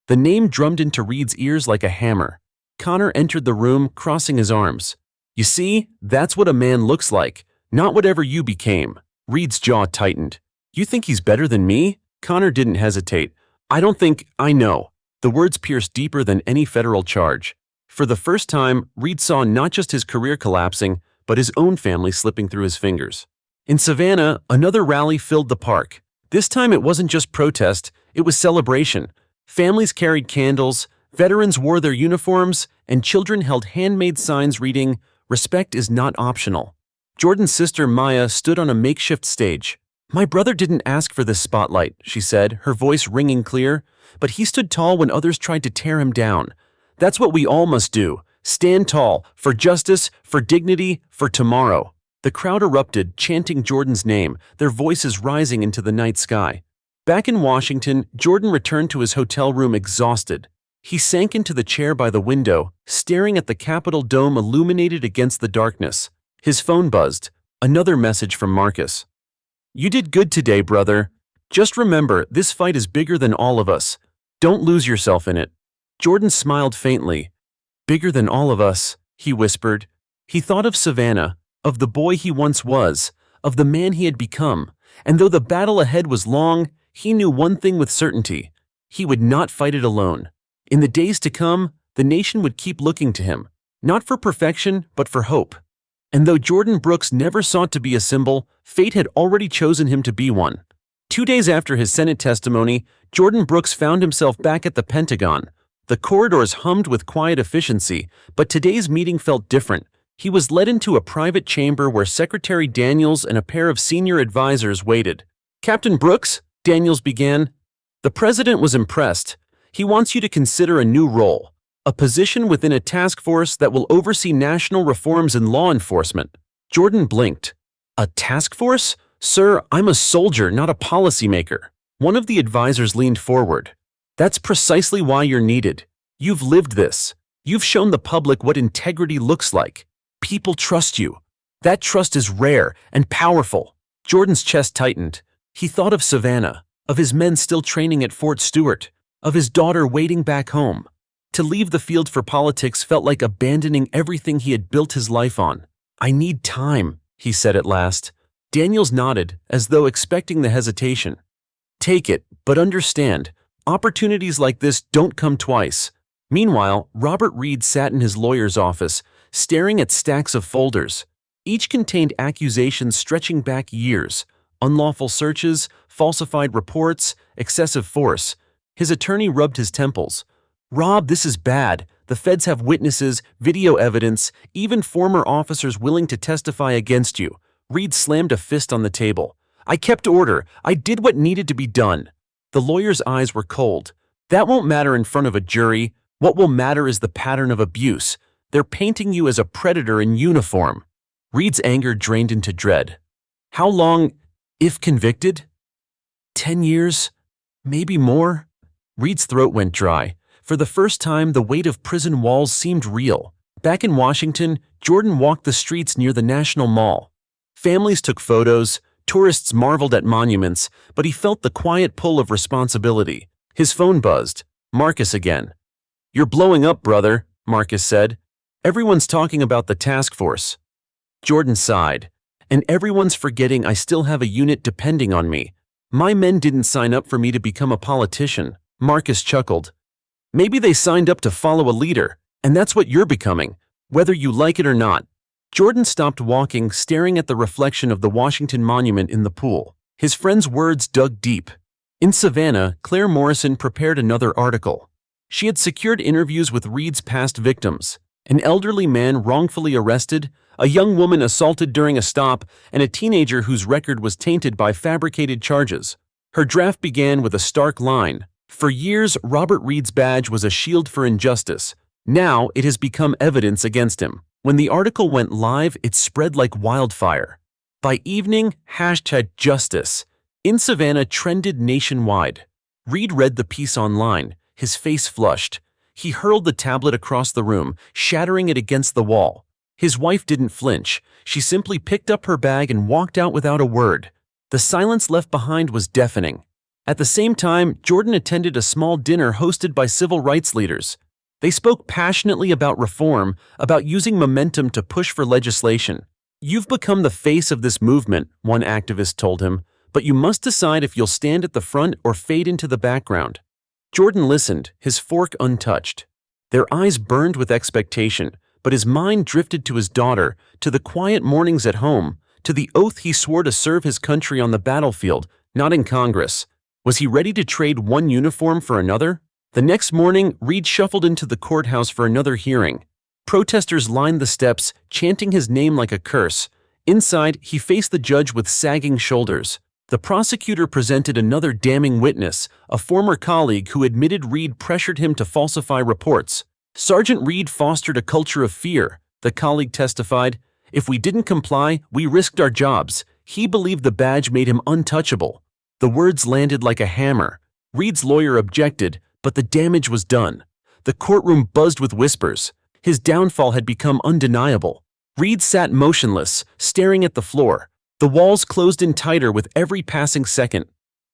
The name drummed into Reed's ears like a hammer. Connor entered the room, crossing his arms. "You see, that's what a man looks like, not whatever you became." Reed's jaw tightened. "You think he's better than me?" Connor didn't hesitate. "I don't think I know." The words pierced deeper than any federal charge. For the first time, Reed saw not just his career collapsing, but his own family slipping through his fingers. In Savannah, another rally filled the park. This time it wasn't just protest, it was celebration. Families carried candles, veterans wore their uniforms, and children held handmade signs reading, "Respect is not optional." Jordan's sister Maya stood on a makeshift stage. "My brother didn't ask for this spotlight," she said, her voice ringing clear, "but he stood tall when others tried to tear him down. That's what we all must do. Stand tall, for justice, for dignity, for tomorrow." The crowd erupted, chanting Jordan's name, their voices rising into the night sky. Back in Washington, Jordan returned to his hotel room exhausted. He sank into the chair by the window, staring at the Capitol dome illuminated against the darkness. His phone buzzed. Another message from Marcus. "You did good today, brother. Just remember, this fight is bigger than all of us. Don't lose yourself in it." Jordan smiled faintly. "Bigger than all of us," he whispered. He thought of Savannah, of the boy he once was, of the man he had become, and though the battle ahead was long, he knew one thing with certainty. He would not fight it alone. In the days to come, the nation would keep looking to him, not for perfection, but for hope. And though Jordan Brooks never sought to be a symbol, fate had already chosen him to be one. 2 days after his Senate testimony, Jordan Brooks found himself back at the Pentagon. The corridors hummed with quiet efficiency, but today's meeting felt different. He was led into a private chamber where Secretary Daniels and a pair of senior advisors waited. "Captain Brooks," Daniels began, "the president was impressed. He wants you to consider a new role, a position within a task force that will oversee national reforms in law enforcement." Jordan blinked. "A task force? Sir, I'm a soldier, not a policymaker." One of the advisors leaned forward. "That's precisely why you're needed. You've lived this. You've shown the public what integrity looks like. People trust you. That trust is rare and powerful. Jordan's chest tightened. He thought of Savannah, of his men still training at Fort Stewart, of his daughter waiting back home. To leave the field for politics felt like abandoning everything he had built his life on. "I need time," he said at last. Daniels nodded, as though expecting the hesitation. "Take it, but understand, opportunities like this don't come twice." Meanwhile, Robert Reed sat in his lawyer's office, staring at stacks of folders. Each contained accusations stretching back years: unlawful searches, falsified reports, excessive force. His attorney rubbed his temples. "Rob, this is bad. The feds have witnesses, video evidence, even former officers willing to testify against you." Reed slammed a fist on the table. "I kept order. I did what needed to be done." The lawyer's eyes were cold. "That won't matter in front of a jury. What will matter is the pattern of abuse. They're painting you as a predator in uniform." Reed's anger drained into dread. "How long, if convicted?" 10 years? Maybe more?" Reed's throat went dry. For the first time, the weight of prison walls seemed real. Back in Washington, Jordan walked the streets near the National Mall. Families took photos, tourists marveled at monuments, but he felt the quiet pull of responsibility. His phone buzzed. Marcus again. "You're blowing up, brother," Marcus said. "Everyone's talking about the task force." Jordan sighed. "And everyone's forgetting I still have a unit depending on me. My men didn't sign up for me to become a politician." Marcus chuckled. "Maybe they signed up to follow a leader, and that's what you're becoming, whether you like it or not." Jordan stopped walking, staring at the reflection of the Washington Monument in the pool. His friend's words dug deep. In Savannah, Claire Morrison prepared another article. She had secured interviews with Reed's past victims: an elderly man wrongfully arrested, a young woman assaulted during a stop, and a teenager whose record was tainted by fabricated charges. Her draft began with a stark line: "For years, Robert Reed's badge was a shield for injustice. Now it has become evidence against him." When the article went live, it spread like wildfire. By evening, #justice in Savannah trended nationwide. Reed read the piece online, his face flushed. He hurled the tablet across the room, shattering it against the wall. His wife didn't flinch. She simply picked up her bag and walked out without a word. The silence left behind was deafening. At the same time, Jordan attended a small dinner hosted by civil rights leaders. They spoke passionately about reform, about using momentum to push for legislation. "You've become the face of this movement," one activist told him, "but you must decide if you'll stand at the front or fade into the background." Jordan listened, his fork untouched. Their eyes burned with expectation, but his mind drifted to his daughter, to the quiet mornings at home, to the oath he swore to serve his country on the battlefield, not in Congress. Was he ready to trade one uniform for another? The next morning, Reed shuffled into the courthouse for another hearing. Protesters lined the steps, chanting his name like a curse. Inside, he faced the judge with sagging shoulders. The prosecutor presented another damning witness, a former colleague who admitted Reed pressured him to falsify reports. "Sergeant Reed fostered a culture of fear," the colleague testified. "If we didn't comply, we risked our jobs. He believed the badge made him untouchable." The words landed like a hammer. Reed's lawyer objected, but the damage was done. The courtroom buzzed with whispers. His downfall had become undeniable. Reed sat motionless, staring at the floor. The walls closed in tighter with every passing second.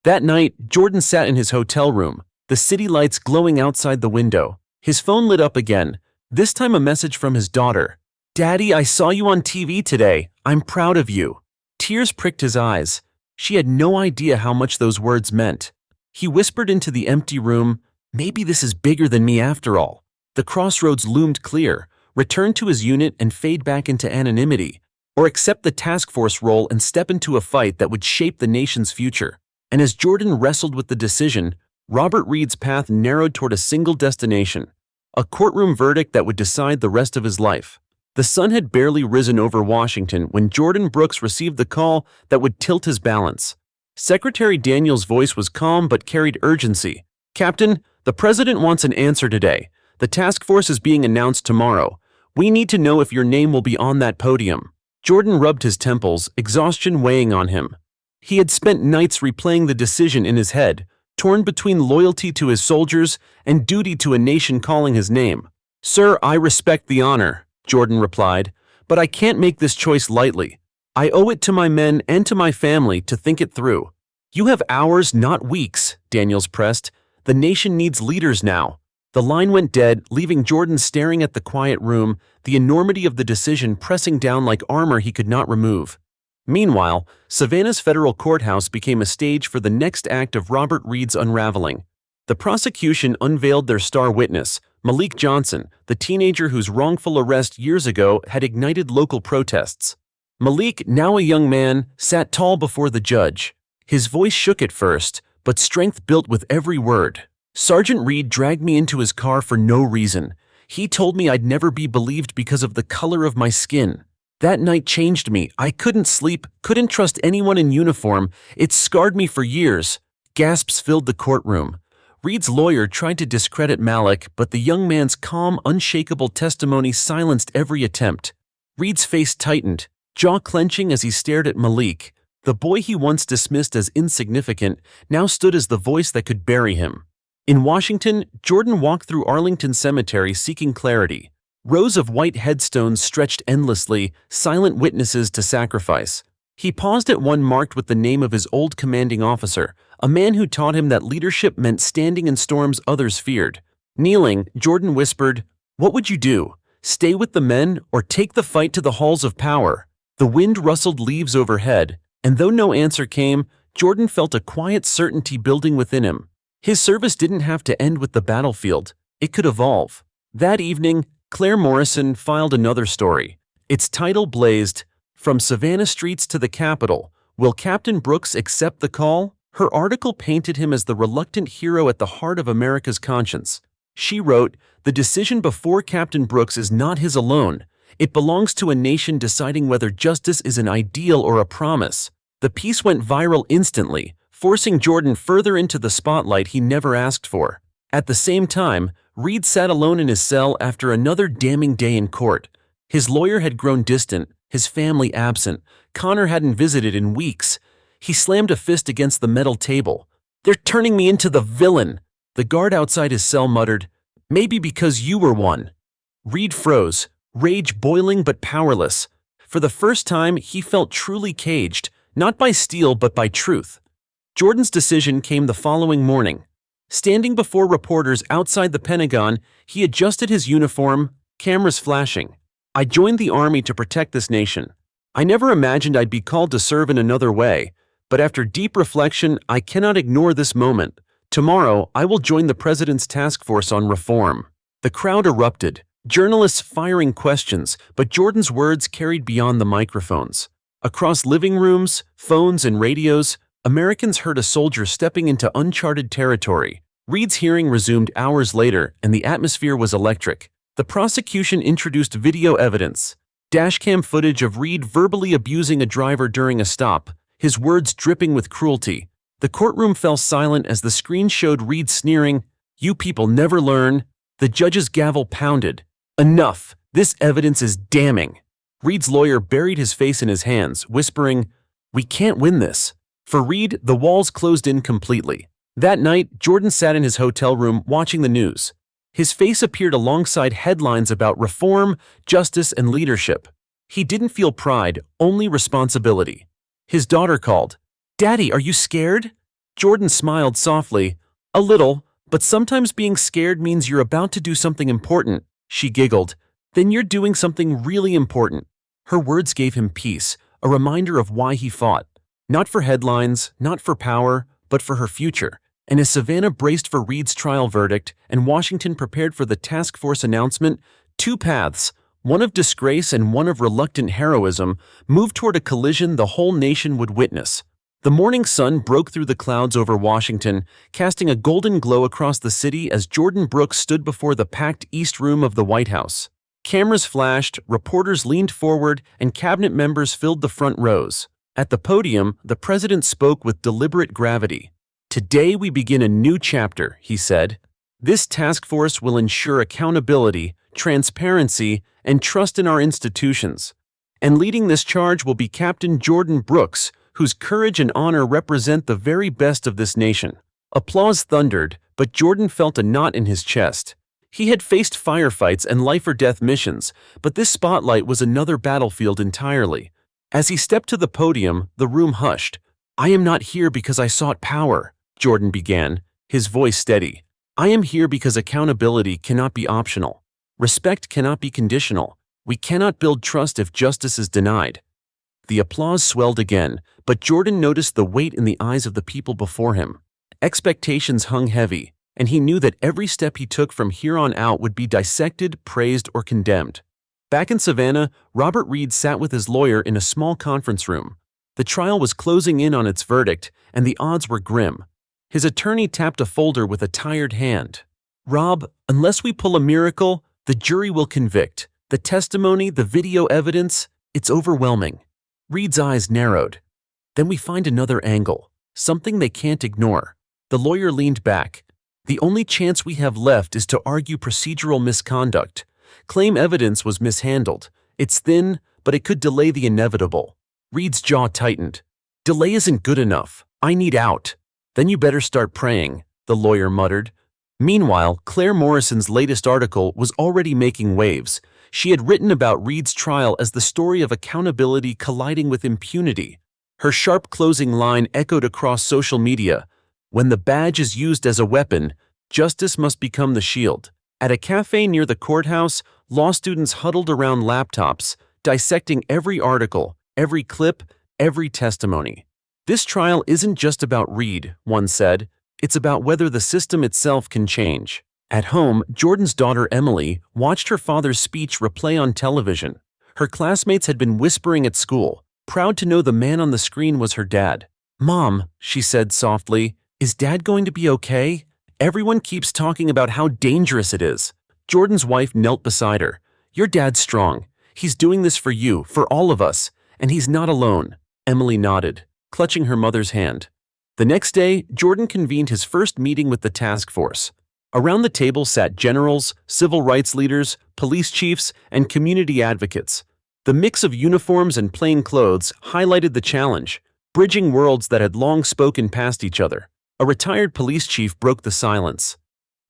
That night, Jordan sat in his hotel room, the city lights glowing outside the window. His phone lit up again, this time a message from his daughter. "Daddy, I saw you on TV today. I'm proud of you." Tears pricked his eyes. She had no idea how much those words meant. He whispered into the empty room, "Maybe this is bigger than me after all." The crossroads loomed clear: return to his unit and fade back into anonymity, or accept the task force role and step into a fight that would shape the nation's future. And as Jordan wrestled with the decision, Robert Reed's path narrowed toward a single destination: a courtroom verdict that would decide the rest of his life. The sun had barely risen over Washington when Jordan Brooks received the call that would tilt his balance. Secretary Daniels' voice was calm but carried urgency. "Captain, the President wants an answer today. The task force is being announced tomorrow. We need to know if your name will be on that podium." Jordan rubbed his temples, exhaustion weighing on him. He had spent nights replaying the decision in his head, torn between loyalty to his soldiers and duty to a nation calling his name. "Sir, I respect the honor," Jordan replied, "but I can't make this choice lightly. I owe it to my men and to my family to think it through." "You have hours, not weeks," Daniels pressed. "The nation needs leaders now." The line went dead, leaving Jordan staring at the quiet room, the enormity of the decision pressing down like armor he could not remove. Meanwhile, Savannah's federal courthouse became a stage for the next act of Robert Reed's unraveling. The prosecution unveiled their star witness, Malik Johnson, the teenager whose wrongful arrest years ago had ignited local protests. Malik, now a young man, sat tall before the judge. His voice shook at first, but strength built with every word. "Sergeant Reed dragged me into his car for no reason. He told me I'd never be believed because of the color of my skin. That night changed me. I couldn't sleep, couldn't trust anyone in uniform. It scarred me for years." Gasps filled the courtroom. Reed's lawyer tried to discredit Malik, but the young man's calm, unshakable testimony silenced every attempt. Reed's face tightened, jaw clenching as he stared at Malik. The boy he once dismissed as insignificant now stood as the voice that could bury him. In Washington, Jordan walked through Arlington Cemetery seeking clarity. Rows of white headstones stretched endlessly, silent witnesses to sacrifice. He paused at one marked with the name of his old commanding officer, a man who taught him that leadership meant standing in storms others feared. Kneeling, Jordan whispered, "What would you do? Stay with the men or take the fight to the halls of power?" The wind rustled leaves overhead, and though no answer came, Jordan felt a quiet certainty building within him. His service didn't have to end with the battlefield. It could evolve. That evening, Claire Morrison filed another story. Its title blazed, "From Savannah Streets to the Capitol, Will Captain Brooks Accept the Call?" Her article painted him as the reluctant hero at the heart of America's conscience. She wrote, "The decision before Captain Brooks is not his alone. It belongs to a nation deciding whether justice is an ideal or a promise." The piece went viral instantly, forcing Jordan further into the spotlight he never asked for. At the same time, Reed sat alone in his cell after another damning day in court. His lawyer had grown distant, his family absent. Connor hadn't visited in weeks. He slammed a fist against the metal table. "They're turning me into the villain." The guard outside his cell muttered, "Maybe because you were one." Reed froze, rage boiling but powerless. For the first time, he felt truly caged, not by steel but by truth. Jordan's decision came the following morning. Standing before reporters outside the Pentagon, he adjusted his uniform, cameras flashing. "I joined the Army to protect this nation. I never imagined I'd be called to serve in another way, but after deep reflection, I cannot ignore this moment. Tomorrow, I will join the President's task force on reform." The crowd erupted, journalists firing questions, but Jordan's words carried beyond the microphones. Across living rooms, phones, and radios, Americans heard a soldier stepping into uncharted territory. Reed's hearing resumed hours later, and the atmosphere was electric. The prosecution introduced video evidence. Dashcam footage of Reed verbally abusing a driver during a stop, his words dripping with cruelty. The courtroom fell silent as the screen showed Reed sneering, "You people never learn." The judge's gavel pounded. "Enough! This evidence is damning." Reed's lawyer buried his face in his hands, whispering, "We can't win this." For Reed, the walls closed in completely. That night, Jordan sat in his hotel room watching the news. His face appeared alongside headlines about reform, justice, and leadership. He didn't feel pride, only responsibility. His daughter called. "Daddy, are you scared?" Jordan smiled softly. "A little, but sometimes being scared means you're about to do something important." She giggled. "Then you're doing something really important." Her words gave him peace, a reminder of why he fought. Not for headlines, not for power, but for her future. And as Savannah braced for Reed's trial verdict and Washington prepared for the task force announcement, two paths, one of disgrace and one of reluctant heroism, moved toward a collision the whole nation would witness. The morning sun broke through the clouds over Washington, casting a golden glow across the city as Jordan Brooks stood before the packed East Room of the White House. Cameras flashed, reporters leaned forward, and cabinet members filled the front rows. At the podium, the president spoke with deliberate gravity. "Today we begin a new chapter," he said. "This task force will ensure accountability, transparency, and trust in our institutions. And leading this charge will be Captain Jordan Brooks, whose courage and honor represent the very best of this nation." Applause thundered, but Jordan felt a knot in his chest. He had faced firefights and life-or-death missions, but this spotlight was another battlefield entirely. As he stepped to the podium, the room hushed. "I am not here because I sought power," Jordan began, his voice steady. "I am here because accountability cannot be optional. Respect cannot be conditional. We cannot build trust if justice is denied." The applause swelled again, but Jordan noticed the weight in the eyes of the people before him. Expectations hung heavy, and he knew that every step he took from here on out would be dissected, praised, or condemned. Back in Savannah, Robert Reed sat with his lawyer in a small conference room. The trial was closing in on its verdict, and the odds were grim. His attorney tapped a folder with a tired hand. "Rob, unless we pull a miracle, the jury will convict. The testimony, the video evidence, it's overwhelming." Reed's eyes narrowed. "Then we find another angle, something they can't ignore." The lawyer leaned back. "The only chance we have left is to argue procedural misconduct. Claim evidence was mishandled. It's thin, but it could delay the inevitable." Reed's jaw tightened. "Delay isn't good enough. I need out." "Then you better start praying," the lawyer muttered. Meanwhile, Claire Morrison's latest article was already making waves. She had written about Reed's trial as the story of accountability colliding with impunity. Her sharp closing line echoed across social media. "When the badge is used as a weapon, justice must become the shield." At a cafe near the courthouse, law students huddled around laptops, dissecting every article, every clip, every testimony. "This trial isn't just about Reed," one said. "It's about whether the system itself can change." At home, Jordan's daughter Emily watched her father's speech replay on television. Her classmates had been whispering at school, proud to know the man on the screen was her dad. "Mom," she said softly, "is Dad going to be okay? Everyone keeps talking about how dangerous it is." Jordan's wife knelt beside her. "Your dad's strong. He's doing this for you, for all of us, and he's not alone." Emily nodded, clutching her mother's hand. The next day, Jordan convened his first meeting with the task force. Around the table sat generals, civil rights leaders, police chiefs, and community advocates. The mix of uniforms and plain clothes highlighted the challenge, bridging worlds that had long spoken past each other. A retired police chief broke the silence.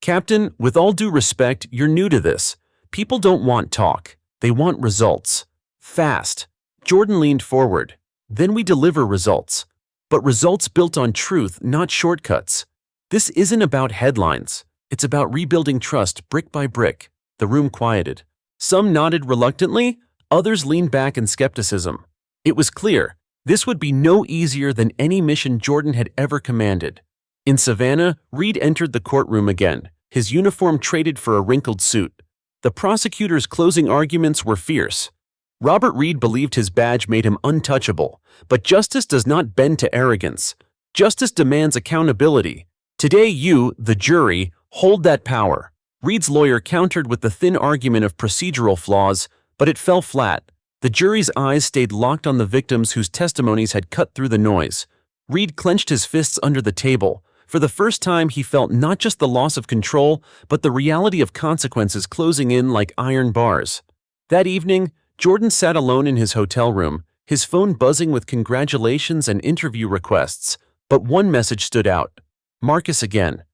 "Captain, with all due respect, you're new to this. People don't want talk. They want results. Fast." Jordan leaned forward. "Then we deliver results. But results built on truth, not shortcuts. This isn't about headlines. It's about rebuilding trust brick by brick." The room quieted. Some nodded reluctantly, others leaned back in skepticism. It was clear, this would be no easier than any mission Jordan had ever commanded. In Savannah, Reed entered the courtroom again, his uniform traded for a wrinkled suit. The prosecutor's closing arguments were fierce. Robert Reed believed his badge made him untouchable, but justice does not bend to arrogance. Justice demands accountability. Today you, the jury, hold that power. Reed's lawyer countered with the thin argument of procedural flaws, but it fell flat. The jury's eyes stayed locked on the victims whose testimonies had cut through the noise. Reed clenched his fists under the table. For the first time, he felt not just the loss of control, but the reality of consequences closing in like iron bars. That evening, Jordan sat alone in his hotel room, his phone buzzing with congratulations and interview requests. But one message stood out. "Marcus again.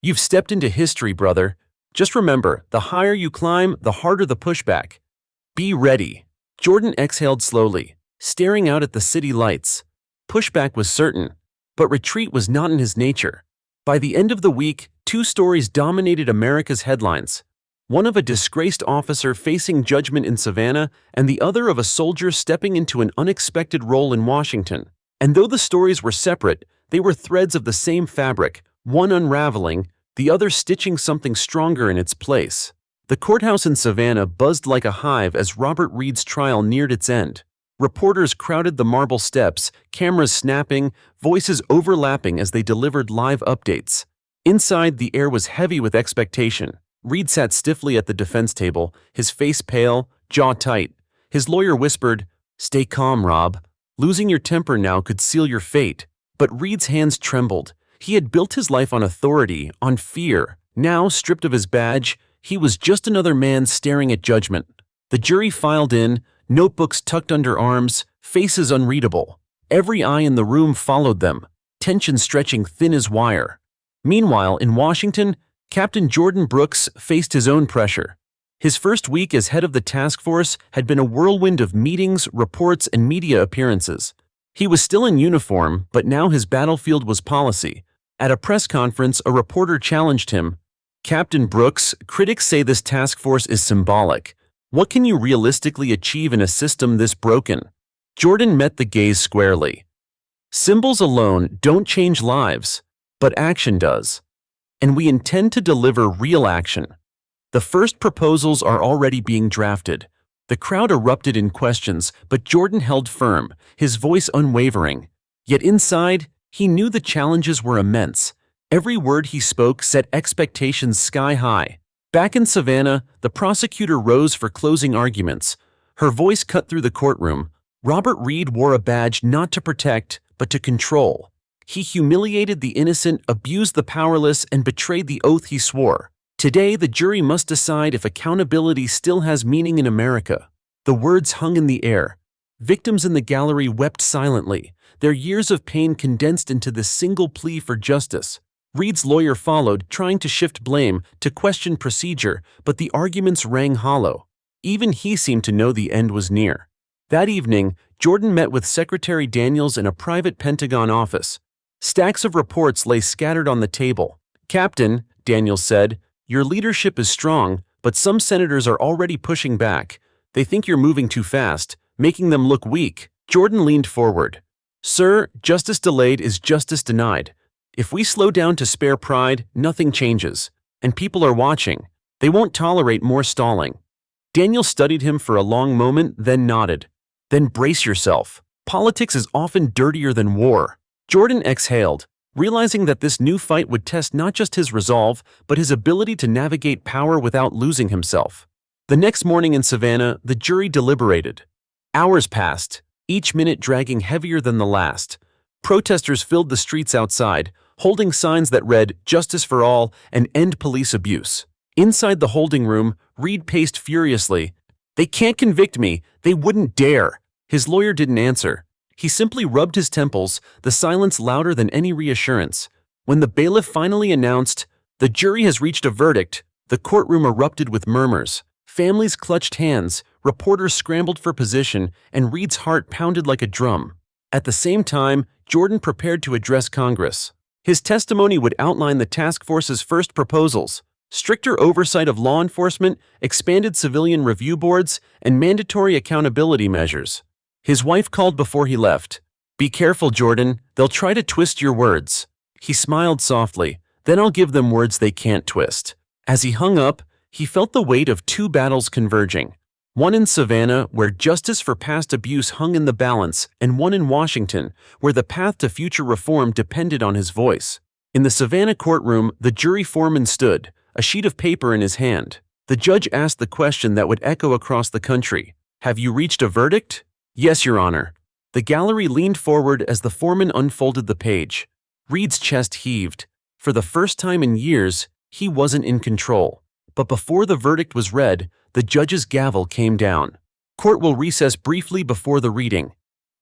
You've stepped into history, brother. Just remember, the higher you climb, the harder the pushback. Be ready." Jordan exhaled slowly, staring out at the city lights. Pushback was certain, but retreat was not in his nature. By the end of the week, two stories dominated America's headlines. One of a disgraced officer facing judgment in Savannah, and the other of a soldier stepping into an unexpected role in Washington. And though the stories were separate, they were threads of the same fabric, one unraveling, the other stitching something stronger in its place. The courthouse in Savannah buzzed like a hive as Robert Reed's trial neared its end. Reporters crowded the marble steps, cameras snapping, voices overlapping as they delivered live updates. Inside, the air was heavy with expectation. Reed sat stiffly at the defense table, his face pale, jaw tight. His lawyer whispered, "Stay calm, Rob. Losing your temper now could seal your fate." But Reed's hands trembled. He had built his life on authority, on fear. Now, stripped of his badge, he was just another man staring at judgment. The jury filed in, notebooks tucked under arms, faces unreadable. Every eye in the room followed them, tension stretching thin as wire. Meanwhile, in Washington, Captain Jordan Brooks faced his own pressure. His first week as head of the task force had been a whirlwind of meetings, reports, and media appearances. He was still in uniform, but now his battlefield was policy. At a press conference, a reporter challenged him. "Captain Brooks, critics say this task force is symbolic. What can you realistically achieve in a system this broken?" Jordan met the gaze squarely. "Symbols alone don't change lives, but action does. And we intend to deliver real action." The first proposals are already being drafted. The crowd erupted in questions, but Jordan held firm, his voice unwavering. Yet inside, he knew the challenges were immense. Every word he spoke set expectations sky high. Back in Savannah, the prosecutor rose for closing arguments. Her voice cut through the courtroom. Robert Reed wore a badge not to protect, but to control. He humiliated the innocent, abused the powerless, and betrayed the oath he swore. Today, the jury must decide if accountability still has meaning in America. The words hung in the air. Victims in the gallery wept silently, their years of pain condensed into this single plea for justice. Reed's lawyer followed, trying to shift blame, to question procedure, but the arguments rang hollow. Even he seemed to know the end was near. That evening, Jordan met with Secretary Daniels in a private Pentagon office. Stacks of reports lay scattered on the table. "Captain," Daniels said, "your leadership is strong, but some senators are already pushing back. They think you're moving too fast, making them look weak." Jordan leaned forward. "Sir, justice delayed is justice denied. If we slow down to spare pride, nothing changes. And people are watching. They won't tolerate more stalling." Daniel studied him for a long moment, then nodded. "Then brace yourself. Politics is often dirtier than war." Jordan exhaled, realizing that this new fight would test not just his resolve, but his ability to navigate power without losing himself. The next morning in Savannah, the jury deliberated. Hours passed, each minute dragging heavier than the last. Protesters filled the streets outside, holding signs that read, "Justice for all" and "End police abuse." Inside the holding room, Reed paced furiously. "They can't convict me. They wouldn't dare." His lawyer didn't answer. He simply rubbed his temples, the silence louder than any reassurance. When the bailiff finally announced, "The jury has reached a verdict," the courtroom erupted with murmurs. Families clutched hands, reporters scrambled for position, and Reed's heart pounded like a drum. At the same time, Jordan prepared to address Congress. His testimony would outline the task force's first proposals: stricter oversight of law enforcement, expanded civilian review boards, and mandatory accountability measures. His wife called before he left. "Be careful, Jordan. They'll try to twist your words." He smiled softly. "Then I'll give them words they can't twist." As he hung up, he felt the weight of two battles converging. One in Savannah, where justice for past abuse hung in the balance, and one in Washington, where the path to future reform depended on his voice. In the Savannah courtroom, the jury foreman stood, a sheet of paper in his hand. The judge asked the question that would echo across the country. "Have you reached a verdict?" "Yes, Your Honor." The gallery leaned forward as the foreman unfolded the page. Reed's chest heaved. For the first time in years, he wasn't in control. But before the verdict was read, the judge's gavel came down. "Court will recess briefly before the reading."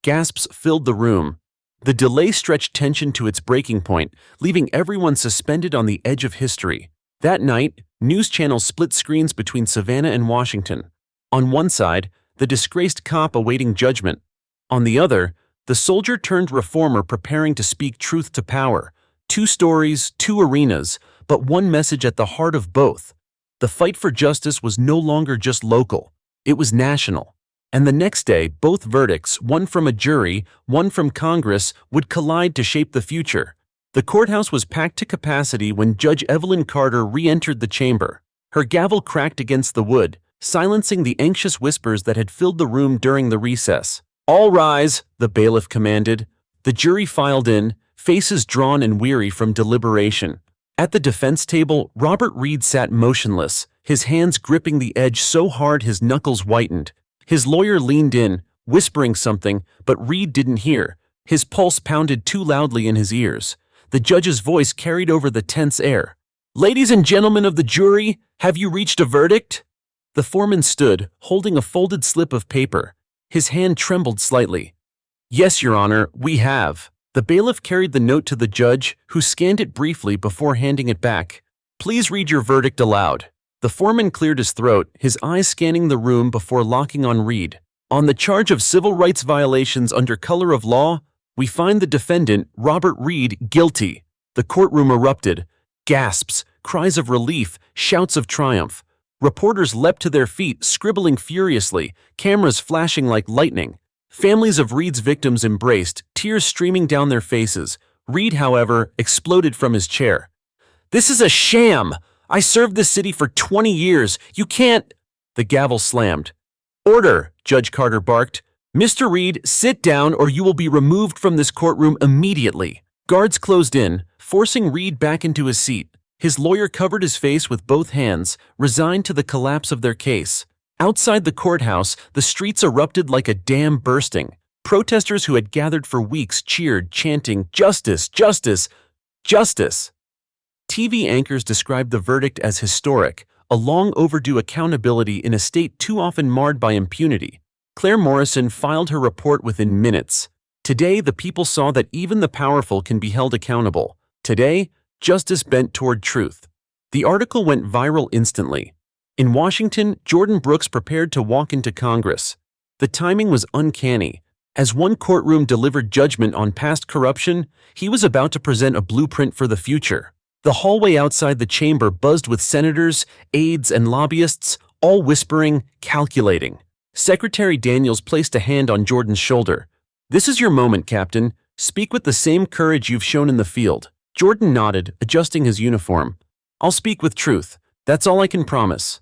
Gasps filled the room. The delay stretched tension to its breaking point, leaving everyone suspended on the edge of history. That night, news channels split screens between Savannah and Washington. On one side, the disgraced cop awaiting judgment. On the other, the soldier-turned reformer preparing to speak truth to power. Two stories, two arenas, but one message at the heart of both. The fight for justice was no longer just local. It was national. And the next day, both verdicts, one from a jury, one from Congress, would collide to shape the future. The courthouse was packed to capacity when Judge Evelyn Carter re-entered the chamber. Her gavel cracked against the wood, silencing the anxious whispers that had filled the room during the recess. "All rise," the bailiff commanded. The jury filed in, faces drawn and weary from deliberation. At the defense table, Robert Reed sat motionless, his hands gripping the edge so hard his knuckles whitened. His lawyer leaned in, whispering something, but Reed didn't hear. His pulse pounded too loudly in his ears. The judge's voice carried over the tense air. "Ladies and gentlemen of the jury, have you reached a verdict?" The foreman stood, holding a folded slip of paper. His hand trembled slightly. "Yes, Your Honor, we have." The bailiff carried the note to the judge, who scanned it briefly before handing it back. Please read your verdict aloud. The foreman cleared his throat, his eyes scanning the room before locking on Reed. On the charge of civil rights violations under color of law, we find the defendant, Robert Reed, guilty. The courtroom erupted. Gasps, cries of relief, shouts of triumph. Reporters leapt to their feet, scribbling furiously, cameras flashing like lightning. Families of Reed's victims embraced, tears streaming down their faces. Reed, however, exploded from his chair. "This is a sham! I served this city for 20 years. You can't—" The gavel slammed. "Order," Judge Carter barked. "Mr. Reed, sit down or you will be removed from this courtroom immediately." Guards closed in, forcing Reed back into his seat. His lawyer covered his face with both hands, resigned to the collapse of their case. Outside the courthouse, the streets erupted like a dam bursting. Protesters who had gathered for weeks cheered, chanting, "Justice! Justice! Justice!" TV anchors described the verdict as historic, a long-overdue accountability in a state too often marred by impunity. Claire Morrison filed her report within minutes. Today, the people saw that even the powerful can be held accountable. Today, justice bent toward truth. The article went viral instantly. In Washington, Jordan Brooks prepared to walk into Congress. The timing was uncanny. As one courtroom delivered judgment on past corruption, he was about to present a blueprint for the future. The hallway outside the chamber buzzed with senators, aides, and lobbyists, all whispering, calculating. Secretary Daniels placed a hand on Jordan's shoulder. "This is your moment, Captain. Speak with the same courage you've shown in the field." Jordan nodded, adjusting his uniform. "I'll speak with truth. That's all I can promise."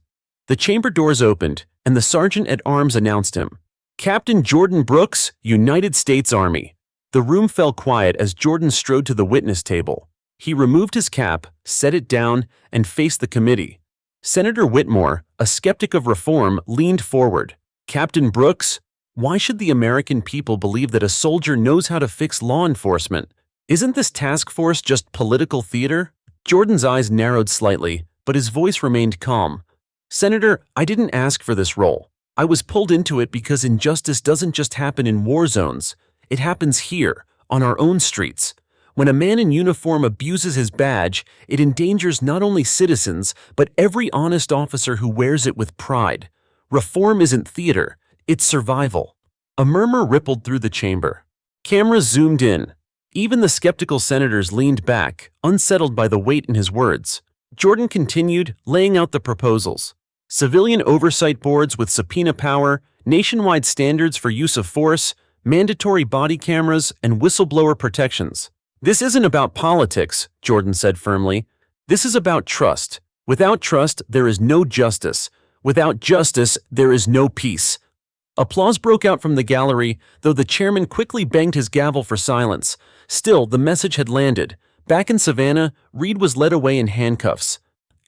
The chamber doors opened, and the sergeant-at-arms announced him. "Captain Jordan Brooks, United States Army." The room fell quiet as Jordan strode to the witness table. He removed his cap, set it down, and faced the committee. Senator Whitmore, a skeptic of reform, leaned forward. "Captain Brooks, why should the American people believe that a soldier knows how to fix law enforcement? Isn't this task force just political theater?" Jordan's eyes narrowed slightly, but his voice remained calm. "Senator, I didn't ask for this role. I was pulled into it because injustice doesn't just happen in war zones. It happens here, on our own streets. When a man in uniform abuses his badge, it endangers not only citizens, but every honest officer who wears it with pride. Reform isn't theater, it's survival." A murmur rippled through the chamber. Cameras zoomed in. Even the skeptical senators leaned back, unsettled by the weight in his words. Jordan continued, laying out the proposals. Civilian oversight boards with subpoena power, nationwide standards for use of force, mandatory body cameras, and whistleblower protections. "This isn't about politics," Jordan said firmly. "This is about trust. Without trust, there is no justice. Without justice, there is no peace." Applause broke out from the gallery, though the chairman quickly banged his gavel for silence. Still, the message had landed. Back in Savannah, Reed was led away in handcuffs.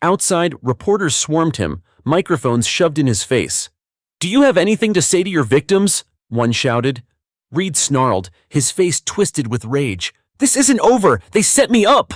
Outside, reporters swarmed him, microphones shoved in his face. "Do you have anything to say to your victims?" one shouted. Reed snarled, his face twisted with rage. "This isn't over! They set me up!"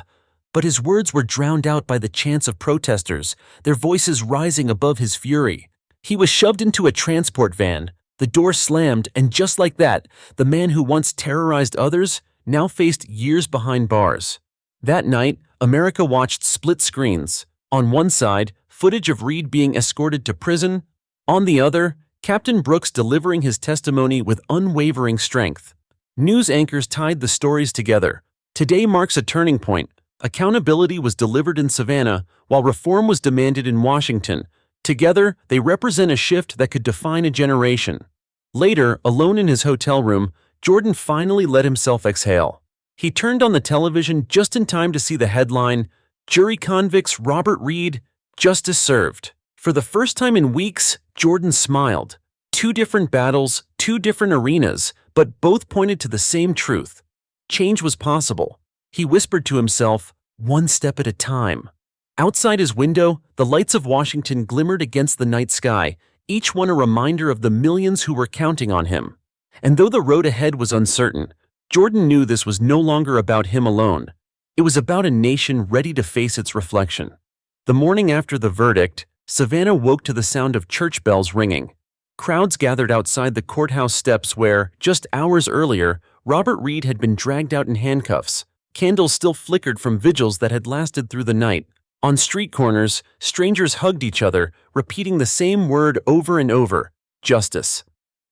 But his words were drowned out by the chants of protesters, their voices rising above his fury. He was shoved into a transport van. The door slammed, and just like that, the man who once terrorized others now faced years behind bars. That night, America watched split screens. On one side, footage of Reed being escorted to prison. On the other, Captain Brooks delivering his testimony with unwavering strength. News anchors tied the stories together. Today marks a turning point. Accountability was delivered in Savannah, while reform was demanded in Washington. Together, they represent a shift that could define a generation. Later, alone in his hotel room, Jordan finally let himself exhale. He turned on the television just in time to see the headline, "Jury Convicts Robert Reed, Justice Served." For the first time in weeks, Jordan smiled. 2 different battles, 2 different arenas, but both pointed to the same truth. Change was possible. He whispered to himself, one step at a time. Outside his window, the lights of Washington glimmered against the night sky, each one a reminder of the millions who were counting on him. And though the road ahead was uncertain, Jordan knew this was no longer about him alone. It was about a nation ready to face its reflection. The morning after the verdict, Savannah woke to the sound of church bells ringing. Crowds gathered outside the courthouse steps where, just hours earlier, Robert Reed had been dragged out in handcuffs. Candles still flickered from vigils that had lasted through the night. On street corners, strangers hugged each other, repeating the same word over and over: justice.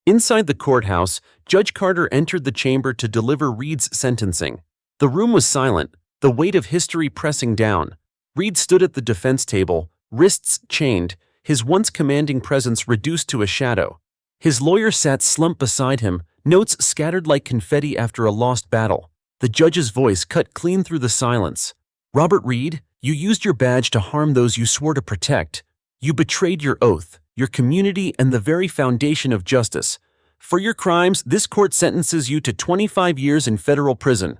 Inside the courthouse, Judge Carter entered the chamber to deliver Reed's sentencing. The room was silent, the weight of history pressing down. Reed stood at the defense table, wrists chained, his once commanding presence reduced to a shadow. His lawyer sat slumped beside him, notes scattered like confetti after a lost battle. The judge's voice cut clean through the silence. "Robert Reed, you used your badge to harm those you swore to protect. You betrayed your oath, your community, and the very foundation of justice. For your crimes, this court sentences you to 25 years in federal prison."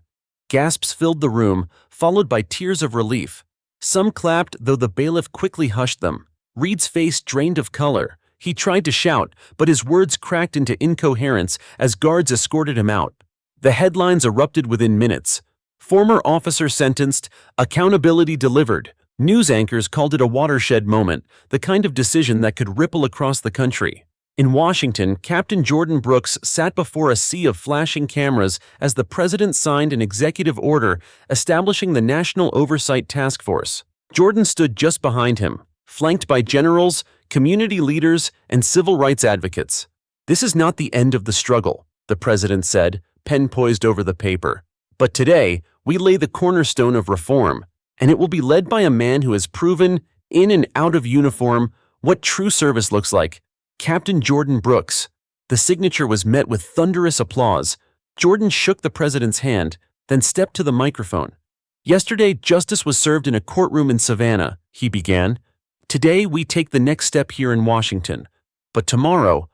Gasps filled the room, followed by tears of relief. Some clapped, though the bailiff quickly hushed them. Reed's face drained of color. He tried to shout, but his words cracked into incoherence as guards escorted him out. The headlines erupted within minutes. "Former officer sentenced, accountability delivered." News anchors called it a watershed moment, the kind of decision that could ripple across the country. In Washington, Captain Jordan Brooks sat before a sea of flashing cameras as the president signed an executive order establishing the National Oversight Task Force. Jordan stood just behind him, flanked by generals, community leaders, and civil rights advocates. "This is not the end of the struggle," the president said, pen poised over the paper. "But today, we lay the cornerstone of reform, and it will be led by a man who has proven, in and out of uniform, what true service looks like: Captain Jordan Brooks." The signature was met with thunderous applause. Jordan shook the president's hand, then stepped to the microphone. "Yesterday, justice was served in a courtroom in Savannah," he began. "Today, we take the next step here in Washington. But tomorrow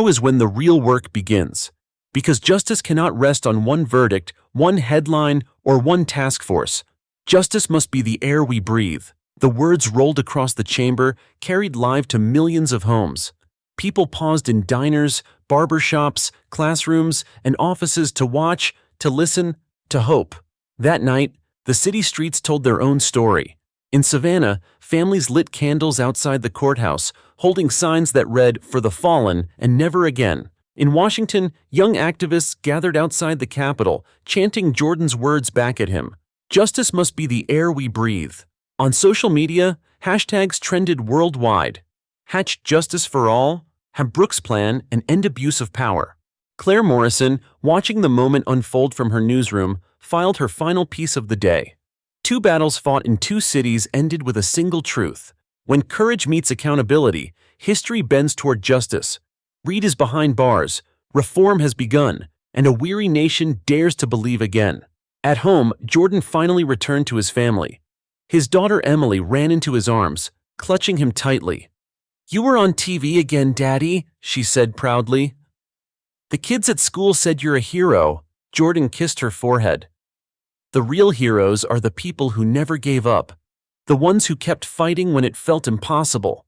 is when the real work begins. Because justice cannot rest on one verdict, one headline, or one task force. Justice must be the air we breathe." The words rolled across the chamber, carried live to millions of homes. People paused in diners, barbershops, classrooms, and offices to watch, to listen, to hope. That night, the city streets told their own story. In Savannah, families lit candles outside the courthouse, holding signs that read, "For the fallen, and never again." In Washington, young activists gathered outside the Capitol, chanting Jordan's words back at him. "Justice must be the air we breathe." On social media, hashtags trended worldwide. Hatch Justice for All, Have Brooks Plan, and End Abuse of Power. Claire Morrison, watching the moment unfold from her newsroom, filed her final piece of the day. Two battles fought in two cities ended with a single truth. When courage meets accountability, history bends toward justice. Reed is behind bars, reform has begun, and a weary nation dares to believe again. At home, Jordan finally returned to his family. His daughter Emily ran into his arms, clutching him tightly. "You were on TV again, Daddy," she said proudly. "The kids at school said you're a hero." Jordan kissed her forehead. "The real heroes are the people who never gave up, the ones who kept fighting when it felt impossible."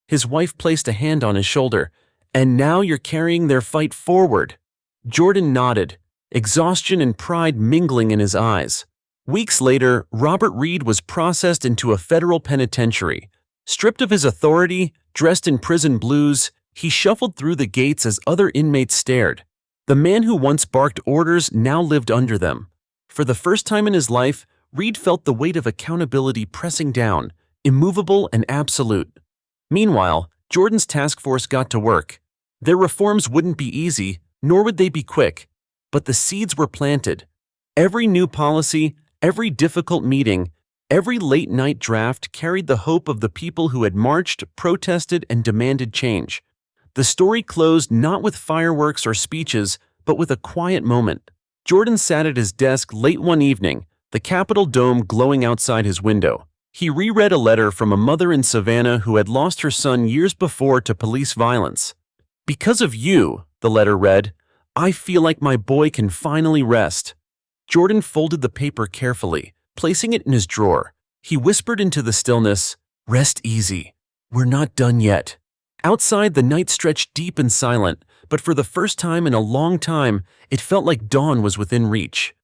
His wife placed a hand on his shoulder. "And now you're carrying their fight forward." Jordan nodded, exhaustion and pride mingling in his eyes. Weeks later, Robert Reed was processed into a federal penitentiary. Stripped of his authority, dressed in prison blues, he shuffled through the gates as other inmates stared. The man who once barked orders now lived under them. For the first time in his life, Reed felt the weight of accountability pressing down, immovable and absolute. Meanwhile, Jordan's task force got to work. Their reforms wouldn't be easy, nor would they be quick. But the seeds were planted. Every new policy, every difficult meeting, every late-night draft carried the hope of the people who had marched, protested, and demanded change. The story closed not with fireworks or speeches, but with a quiet moment. Jordan sat at his desk late one evening, the Capitol dome glowing outside his window. He reread a letter from a mother in Savannah who had lost her son years before to police violence. "Because of you," the letter read, "I feel like my boy can finally rest." Jordan folded the paper carefully, placing it in his drawer. He whispered into the stillness, "Rest easy. We're not done yet." Outside, the night stretched deep and silent, but for the first time in a long time, it felt like dawn was within reach.